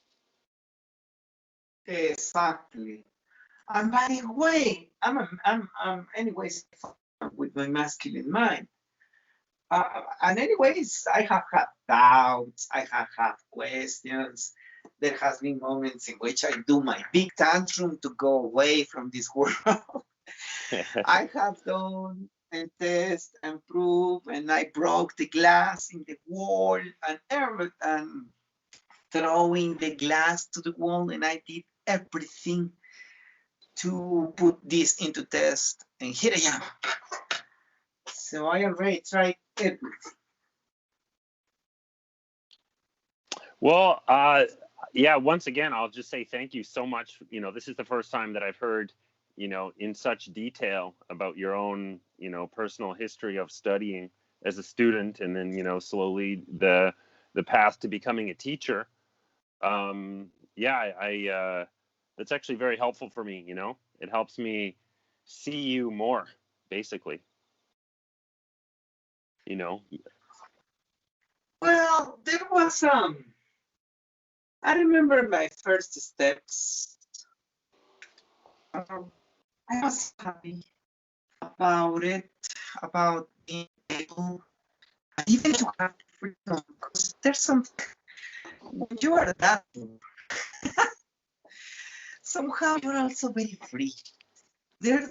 Exactly. And by the way, I'm anyways with my masculine mind. And anyways, I have had doubts. I have had questions. There has been moments in which I do my big tantrum to go away from this world. I have done and test and prove, and I broke the glass in the wall and everything, and throwing the glass to the wall, and I did everything to put this into test, and here I am. So I already tried everything. Well, Yeah, once again, I'll just say thank you so much. This is the first time that I've heard, in such detail about your own, personal history of studying as a student, and then, slowly the path to becoming a teacher. Yeah, that's actually very helpful for me. It helps me see you more, basically. You know, Well, there was I remember my first steps. Um, I was happy about it, about being able, even to have freedom. Because there's something when you are that poor, somehow you're also very free. There,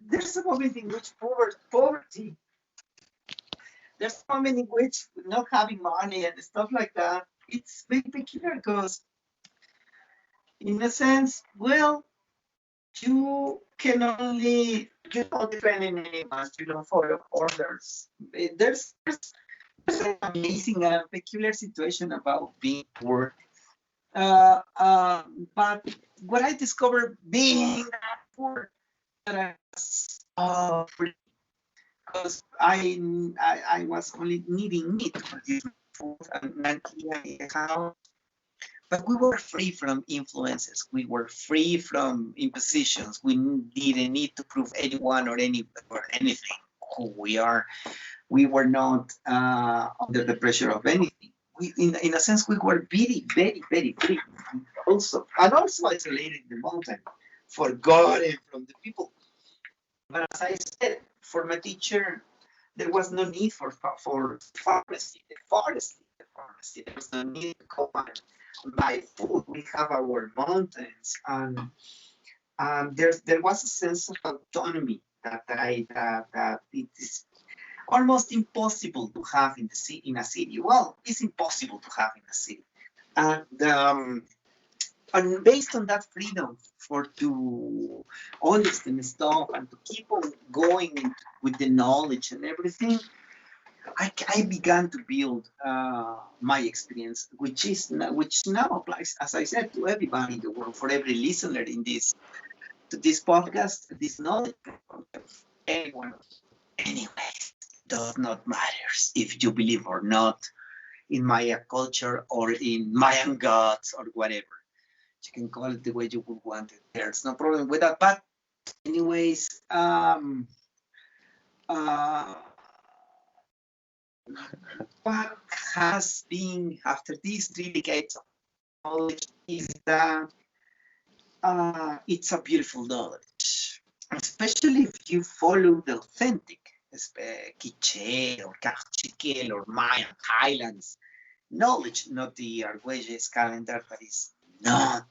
there's a moment in which poverty. There's a moment in which not having money and stuff like that. It's very peculiar because, in a sense, well, you don't depend on anyone. You don't follow orders. There's an amazing peculiar situation about being poor. But what I discovered being that poor, that I was free, because I was only needing meat to produce my food and clean a house. But we were free from influences. We were free from impositions. We didn't need to prove anyone or anything who we are. We were not under the pressure of anything. In a sense, we were very, very, very free. Also isolated in the mountain, forgotten from the people. But as I said, for my teacher, there was no need for pharmacy. There was no need to go and buy food. We have our mountains, and there was a sense of autonomy that it is almost impossible to have in a city. Well, it's impossible to have in a city, and based on that freedom for to understand stuff and to keep on going with the knowledge and everything, I began to build my experience, which now applies, as I said, to everybody in the world, for every listener in this podcast, this knowledge, anyone, anyway, does not matter if you believe or not in Maya culture or in Mayan gods or whatever. You can call it the way you would want it. There's no problem with that. But anyways, uh, what has been after these 3 decades of knowledge is that it's a beautiful knowledge, especially if you follow the authentic Quiche or Cachiquel or Mayan Highlands knowledge, not the Arguelles calendar that is not,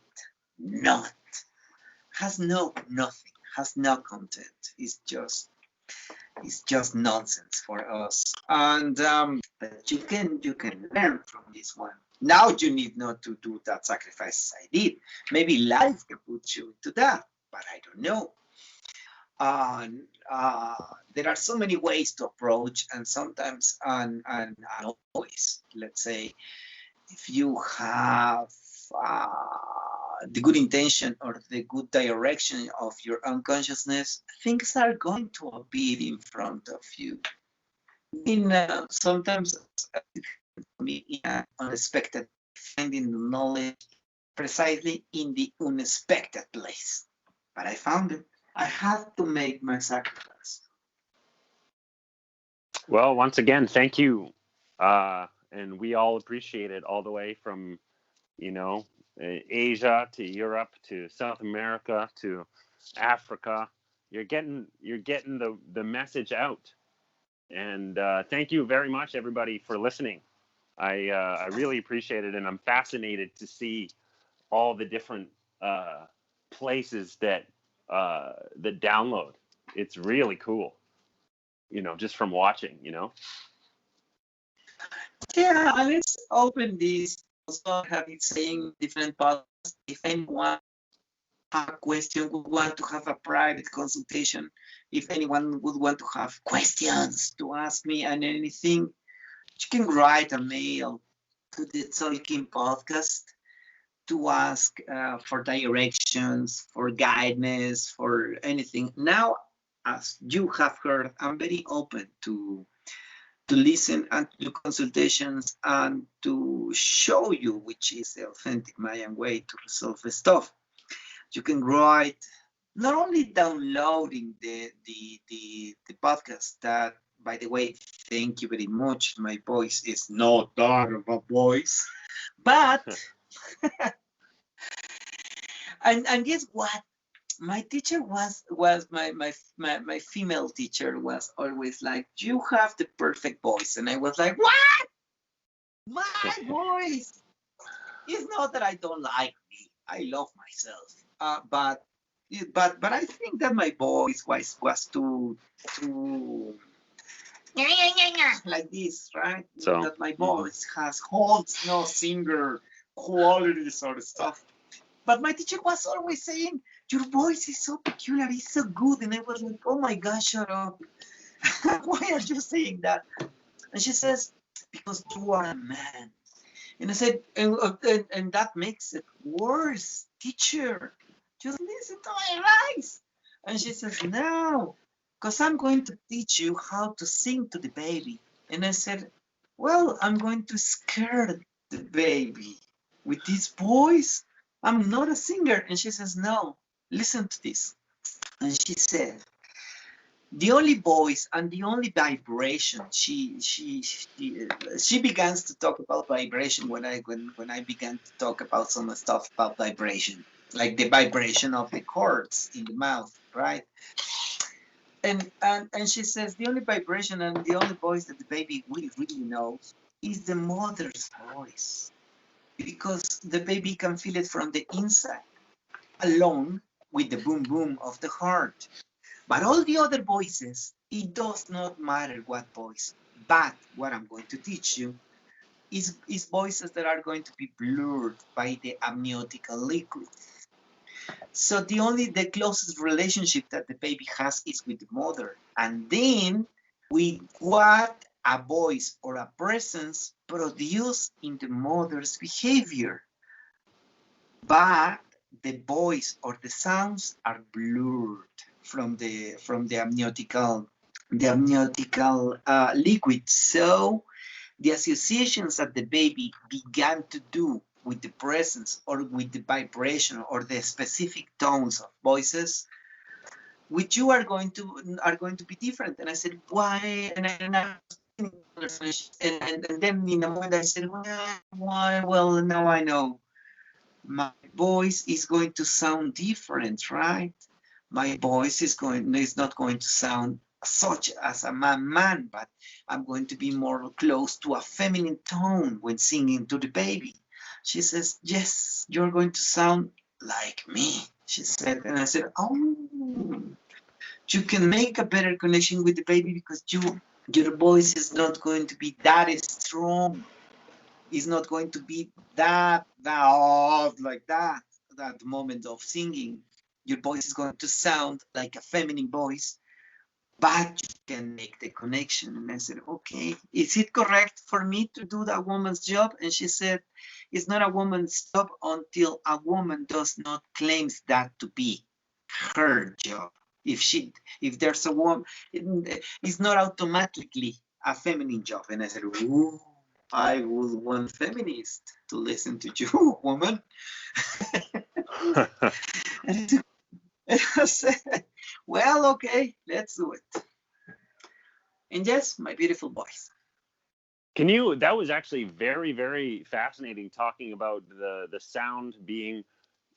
has nothing, has no content. It's just nonsense for us. And but you can learn from this one. Now you need not to do that sacrifice I did. Maybe life can put you into that, but I don't know. There are so many ways to approach, and sometimes and always, let's say, if you have the good intention or the good direction of your unconsciousness, things are going to appear in front of you. Sometimes me in an unexpected, finding the knowledge precisely in the unexpected place. But I found it. I had to make my sacrifice. well, once again, thank you. And we all appreciate it, all the way from, Asia to Europe to South America to Africa. You're getting the message out. And thank you very much, everybody, for listening. I really appreciate it, and I'm fascinated to see all the different places that download. It's really cool, just from watching. Yeah, let's open this. Also, have it saying different podcasts. If anyone have a question, would want to have a private consultation, if anyone would want to have questions to ask me and anything, you can write a mail to the Tolkien podcast. to ask for directions, for guidance, for anything. Now, as you have heard, I'm very open to listen and to do consultations and to show you which is the authentic Mayan way to resolve the stuff. You can write, not only downloading the podcast, that, by the way, thank you very much. My voice is not that of a voice, but and guess what? My teacher was my female teacher was always like, you have the perfect voice, and I was like, what? My voice? It's not that I don't like me. I love myself. But I think that my voice was too like this, right? So That my voice holds no singer qualities or stuff. But my teacher was always saying, your voice is so peculiar, it's so good. And I was like, oh my gosh, shut up. Why are you saying that? And she says, because you are a man. And I said, and that makes it worse, teacher. Just listen to my advice. And she says, no, because I'm going to teach you how to sing to the baby. And I said, well, I'm going to scare the baby with this voice. I'm not a singer. And she says, no, listen to this. And she said, the only voice and the only vibration, she begins to talk about vibration when I began to talk about some stuff about vibration, like the vibration of the chords in the mouth, right? And she says the only vibration and the only voice that the baby really knows is the mother's voice, because the baby can feel it from the inside, along with the boom boom of the heart. But all the other voices, it does not matter what voice. But what I'm going to teach you is voices that are going to be blurred by the amniotical liquid. So the closest relationship that the baby has is with the mother. And then with what a voice or a presence produce in the mother's behavior. But the voice or the sounds are blurred from the amniotical liquid. So the associations that the baby began to do with the presence or with the vibration or the specific tones of voices, which you are going to be different. And I said, why? And then in a moment I said, why? Well, now I know. My voice is going to sound different, right? My voice is not going to sound such as a man, but I'm going to be more close to a feminine tone when singing to the baby. She says, yes, you're going to sound like me, she said. And I said, oh, you can make a better connection with the baby because your voice is not going to be that strong. It's not going to be that like that moment of singing. Your voice is going to sound like a feminine voice, but you can make the connection. And I said, okay, is it correct for me to do that woman's job? And she said, it's not a woman's job until a woman does not claim that to be her job. If there's a woman, it's not automatically a feminine job. And I said, ooh, I would want feminist to listen to you, woman. And I said, well, okay, let's do it. And yes, my beautiful voice. That was actually very, very fascinating, talking about the sound being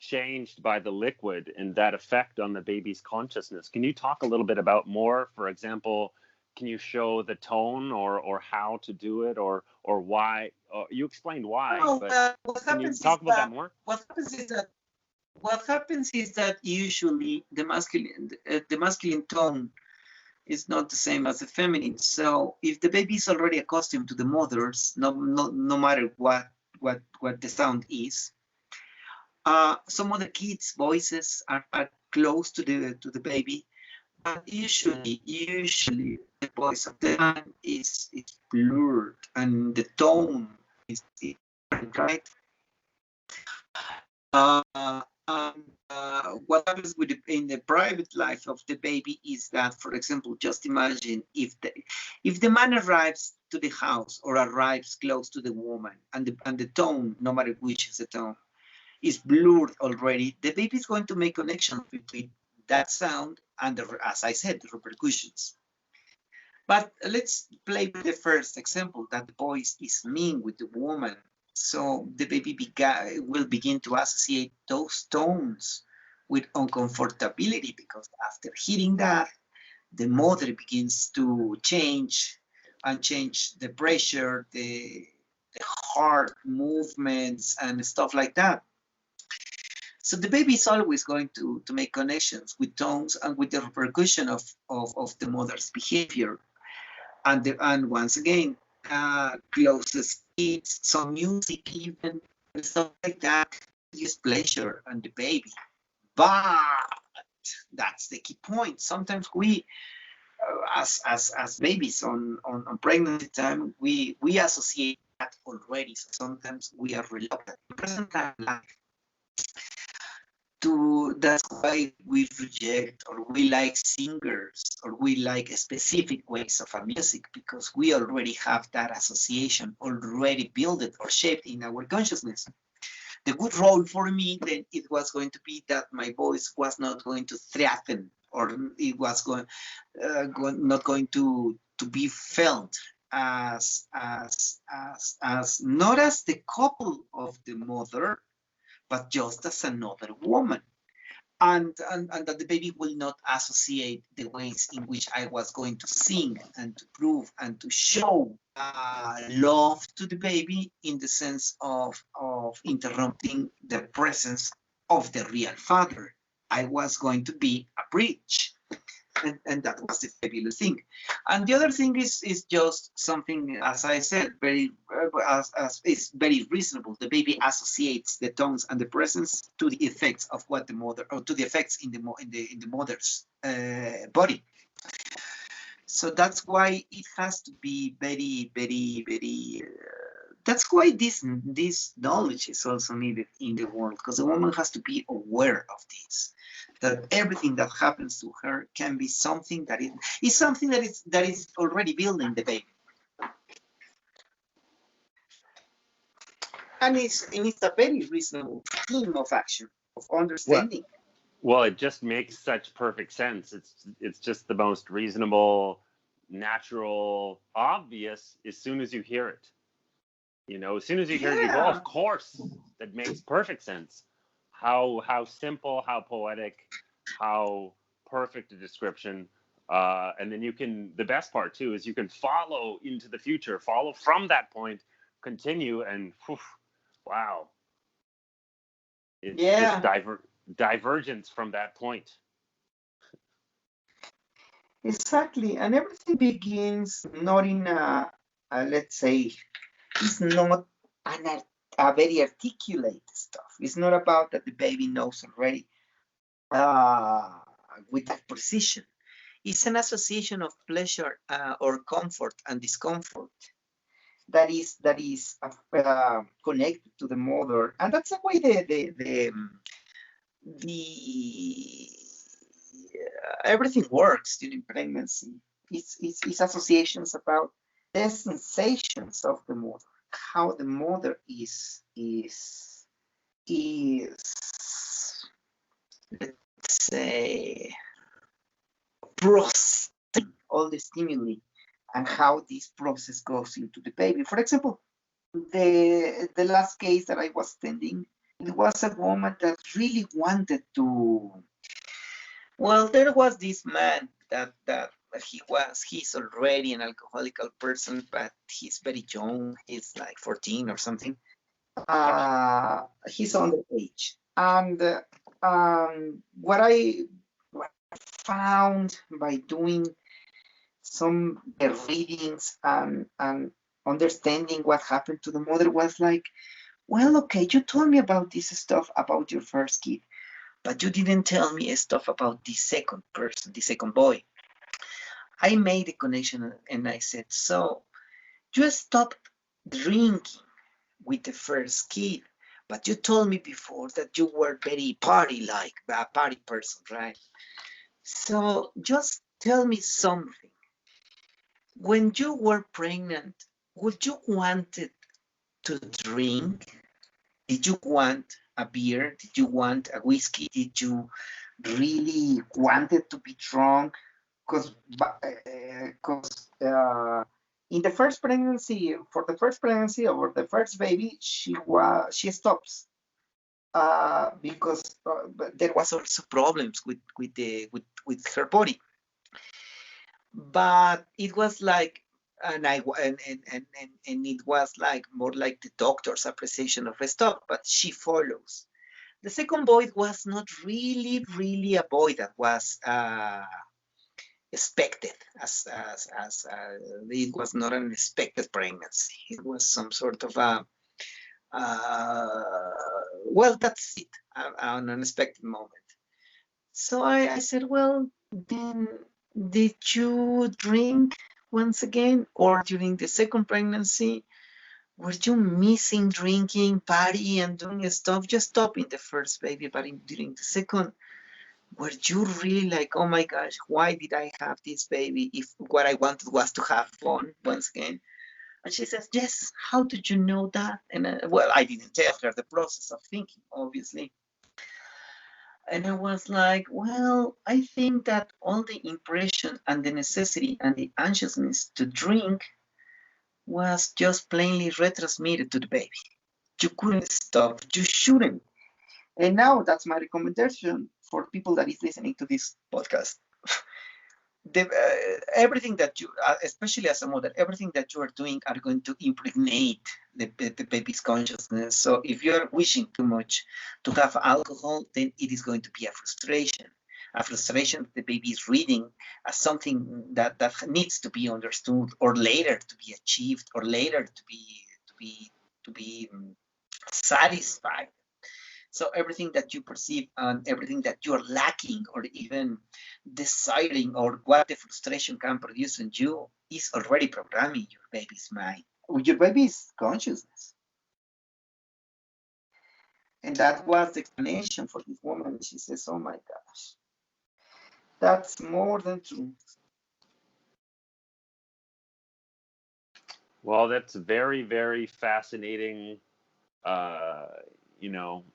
changed by the liquid and that effect on the baby's consciousness. Can you talk a little bit about more? For example, can you show the tone or how to do it or why? You explained why, but can you talk about that more? What happens is that usually the masculine tone is not the same as the feminine. So if the baby is already accustomed to the mothers, no matter what the sound is, some of the kids' voices are close to the baby, but usually the voice of the man is blurred and the tone is different, right? Uh, what happens with in the private life of the baby is that, for example, just imagine if the man arrives to the house or arrives close to the woman, and the tone, no matter which is the tone, is blurred already, the baby is going to make connections between that sound and, as I said, the repercussions. But let's play with the first example that the voice is mean with the woman. So the baby will begin to associate those tones with uncomfortability, because after hearing that, the mother begins to change and change the pressure, the heart movements, and stuff like that. So the baby is always going to make connections with tones and with the repercussion of the mother's behavior. And once again, closest kids, some music even, and stuff like that, use pleasure on the baby. But that's the key point. Sometimes we, as babies on pregnancy time, we associate that already. So sometimes we are reluctant. In present time life, that's why we reject, or we like singers, or we like specific ways of a music, because we already have that association already built or shaped in our consciousness. The good role for me then, it was going to be that my voice was not going to threaten, or it was not going to be felt as not as the couple of the mother, but just as another woman. And that the baby will not associate the ways in which I was going to sing and to prove and to show love to the baby, in the sense of interrupting the presence of the real father. I was going to be a bridge. And that was the fabulous thing. And the other thing is just something, as I said, very as is very reasonable. The baby associates the tones and the presence to the effects of what the mother, or to the effects in the mother's body. So that's why it has to be very, very, very. That's why this knowledge is also needed in the world, because the woman has to be aware of this, that everything that happens to her can be something is something that is already building the baby, and it's a very reasonable theme of action, of Well, understanding. well, it just makes such perfect sense. It's just the most reasonable, natural, obvious as soon as you hear it. You know, as soon as you hear it, you go, "Oh, Yeah, of course, that makes perfect sense." How simple, how poetic, how perfect a description. And then you can, the best part too is you can follow into the future, follow from that point, continue, and whew, wow, it's just yeah, divergence from that point. exactly. And everything begins not in let's say, it's not a very articulate stuff. It's not about that the baby knows already uh, with that precision. It's an association of pleasure or comfort and discomfort that is connected to the mother, and that's the way the everything works during pregnancy. It's associations about the sensations of the mother, how the mother is let's say processing all the stimuli, and how this process goes into the baby. For example, the last case that I was attending, it was a woman that really wanted to. Well, there was this man that he's already an alcoholical person, but he's very young. He's like 14 or something. He's underage, and what I found by doing some readings and understanding what happened to the mother was like, well, okay, you told me about this stuff about your first kid, but you didn't tell me stuff about the second person, the second boy. I made a connection and I said, so you stopped drinking with the first kid, But you told me before that you were very party-like, a party person, right? So just tell me something. When you were pregnant, would you wanted to drink? Did you want a beer? Did you want a whiskey? Did you really wanted to be drunk? Because in the first pregnancy, for the first pregnancy or the first baby, she stops because but there was also problems with her body. But it was like and it was like more like the doctor's appreciation of a stop, but she follows. The second boy was not really a boy that was expected it was not an expected pregnancy. It was some sort of a uh, well, that's it, an unexpected moment. So I said, well, then did you drink once again, or during the second pregnancy, were you missing drinking, party, and doing stuff? Just stop in the first baby, but during the second, were you really like, oh my gosh, why did I have this baby if what I wanted was to have fun once again? And she says, yes, how did you know that? And well, I didn't tell her the process of thinking, obviously. And I was like, well, I think that all the impression and the necessity and the anxiousness to drink was just plainly retransmitted to the baby. You couldn't stop, you shouldn't. And now that's my recommendation for people that is listening to this podcast. Everything that you, especially as a mother, everything that you are doing are going to impregnate the baby's consciousness. So if you are wishing too much to have alcohol, then it is going to be a frustration. A frustration that the baby is reading as something that needs to be understood, or later to be achieved, or later to be satisfied. So everything that you perceive and everything that you are lacking or even desiring, or what the frustration can produce in you, is already programming your baby's mind, your baby's consciousness. And that was the explanation for this woman. She says, oh my gosh, that's more than true. Well, that's very, very fascinating,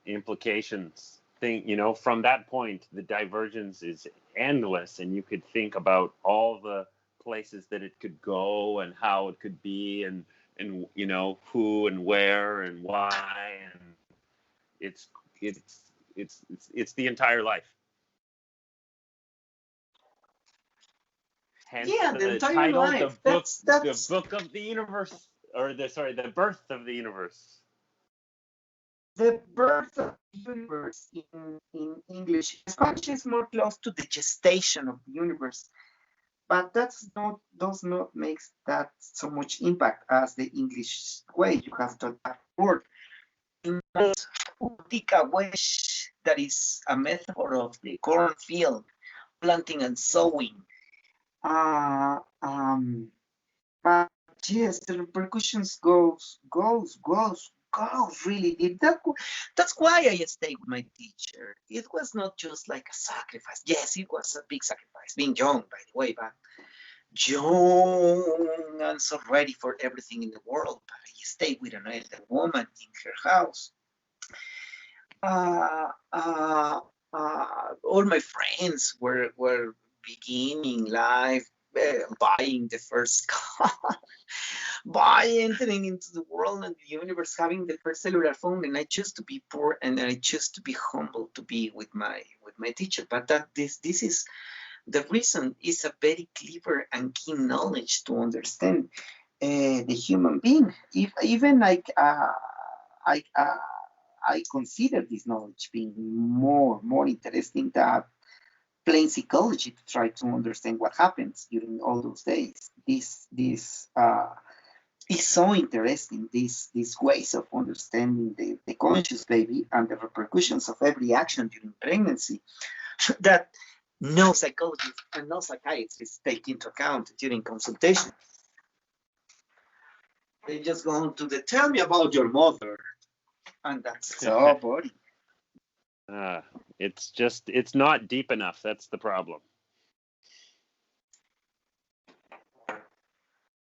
implications. From that point, the divergence is endless, and you could think about all the places that it could go and how it could be, and who and where and why, and it's it's the entire life. Hence Yeah, the the entire title, life. the That's book of the universe, or the birth of the universe. the birth of the universe in English. Spanish is more close to the gestation of the universe, but does not make that so much impact as the English way. You have to that word. Utica wish, that is a metaphor of the cornfield, planting and sowing. Uh, um, but yes, the repercussions goes really deep. That's why I stayed with my teacher. It was not just like a sacrifice. Yes, it was a big sacrifice, being young, by the way, but young and so ready for everything in the world. But I stayed with an elder woman in her house. Uh, uh, all my friends were beginning life, buying the first car, by entering into the world and the universe, having the first cellular phone, and I choose to be poor, and I choose to be humble, to be with my teacher. But that this is the reason. Is a very clever and keen knowledge to understand the human being. If even like I. I consider this knowledge being more interesting than plain psychology, to try to understand what happens during all those days. This is so interesting. These ways of understanding the conscious baby and the repercussions of every action during pregnancy that no psychologist and no psychiatrist take into account during consultation. They just go on to tell me about your mother. and that's so boring. uh, it's not deep enough. That's the problem.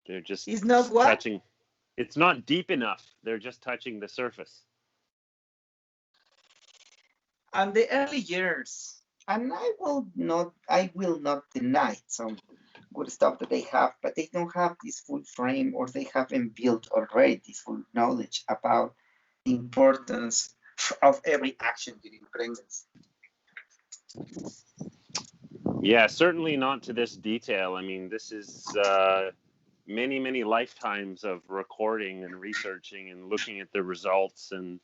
They're just It's not what? touching. It's not deep enough. They're just touching the surface. And the early years, and I will not deny some good stuff that they have, but they don't have this full frame, or they haven't built already this full knowledge about the importance of every action during pregnancy. Yeah, certainly not to this detail. I mean, this is many, many lifetimes of recording and researching and looking at the results and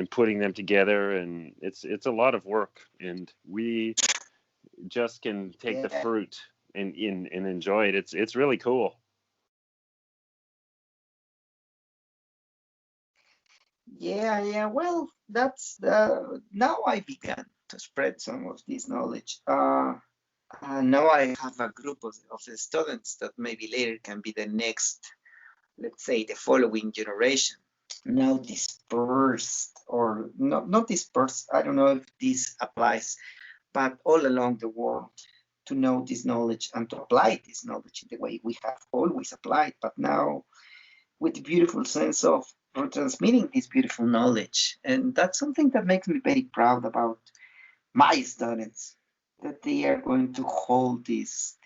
putting them together, and it's a lot of work, and we just can take the Yeah, fruit and enjoy it. It's really cool. yeah, yeah. Well, that's now I began to spread some of this knowledge. Now I have a group of the students that maybe later can be the next, let's say, the following generation. Now dispersed, or not dispersed. I don't know if this applies, but all along the world, to know this knowledge and to apply this knowledge in the way we have always applied, but now with the beautiful sense of transmitting this beautiful knowledge. And that's something that makes me very proud about my students, that they are going to hold this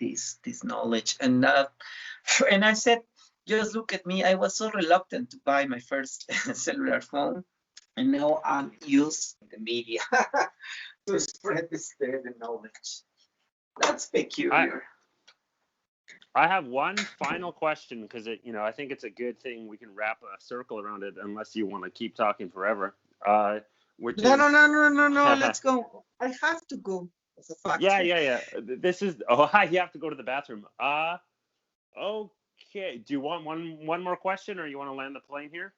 knowledge. And I said, just look at me. I was so reluctant to buy my first cellular phone, and now I'm using the media to spread the knowledge. That's I peculiar. I have one final question because I think it's a good thing. We can wrap a circle around it, unless you want to keep talking forever. Which No, no, is, no, no, no, no. Let's go. I have to go. As a fact. yeah, yeah, yeah. This is, oh, you have to go to the bathroom. Okay. Do you want one more question, or you want to land the plane here?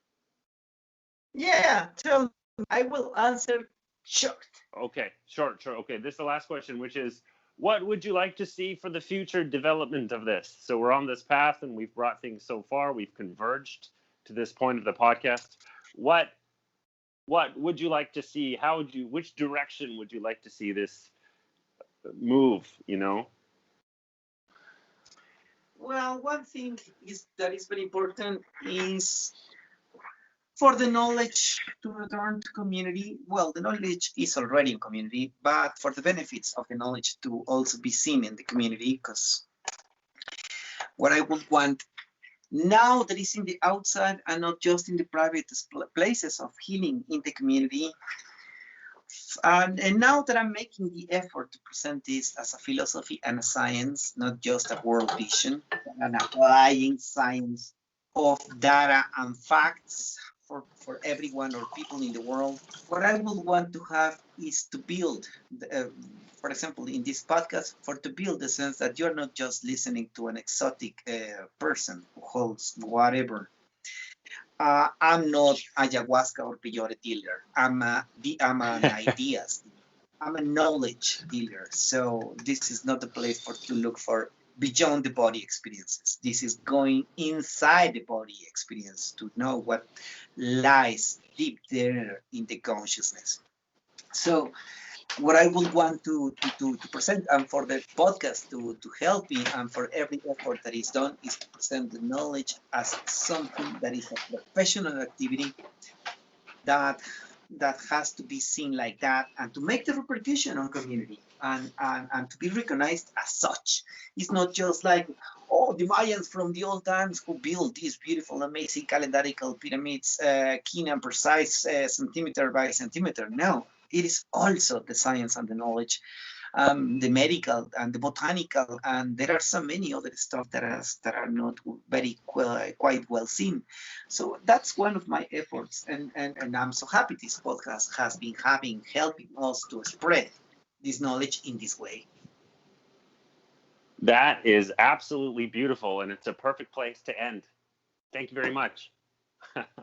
Yeah, tell me. I will answer short. Okay, short, sure. Okay, this is the last question, which is, what would you like to see for the future development of this? So we're on this path, and we've brought things so far. We've converged to this point of the podcast. What what would you like to see? Which direction would you like to see this move? Well, one thing that is very important is for the knowledge to return to community. Well, the knowledge is already in community, but for the benefits of the knowledge to also be seen in the community, because what I would want now that is in the outside and not just in the private places of healing in the community. And now that I'm making the effort to present this as a philosophy and a science, not just a world vision, and applying science of data and facts for everyone or people in the world, what I would want to have is to build, for example, in this podcast, to build the sense that you're not just listening to an exotic person who holds whatever. I'm not ayahuasca or peyote dealer. I'm an ideas. I'm a knowledge dealer. So this is not the place to look for beyond the body experiences. This is going inside the body experience to know what lies deep there in the consciousness. So what I would want to present, and for the podcast to help me, and for every effort that is done, is to present the knowledge as something that is a professional activity that has to be seen like that, and to make the repercussion on community, and to be recognized as such. It's not just like, oh, the Mayans from the old times who built these beautiful, amazing calendarical pyramids, keen and precise, centimeter by centimeter. No, it is also the science and the knowledge, the medical and the botanical, and there are so many other stuff that are not very quite well seen. So that's one of my efforts, and I'm so happy this podcast has been helping us to spread this knowledge in this way. That is absolutely beautiful, and it's a perfect place to end. Thank you very much.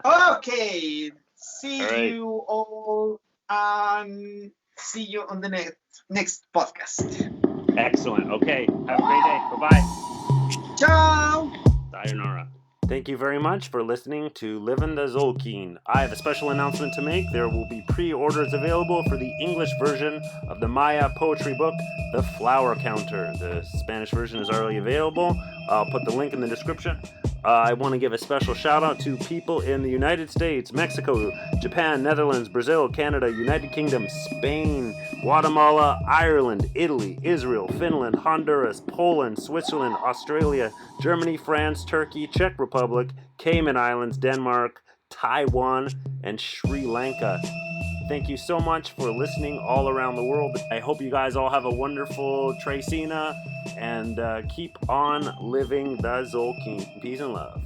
Okay, All see right. you all, and see you on the next podcast. Excellent. Okay. Have a great day. Bye-bye. Ciao. Sayonara. Thank you very much for listening to Livin' the Zolkeen. I have a special announcement to make. There will be pre-orders available for the English version of the Maya poetry book, The Flower Counter. The Spanish version is already available. I'll put the link in the description. I want to give a special shout out to people in the United States, Mexico, Japan, Netherlands, Brazil, Canada, United Kingdom, Spain, Guatemala, Ireland, Italy, Israel, Finland, Honduras, Poland, Switzerland, Australia, Germany, France, Turkey, Czech Republic, Cayman Islands, Denmark, Taiwan, and Sri Lanka. Thank you so much for listening all around the world. I hope you guys all have a wonderful Tracina and keep on living the Zolkeen. Peace and love.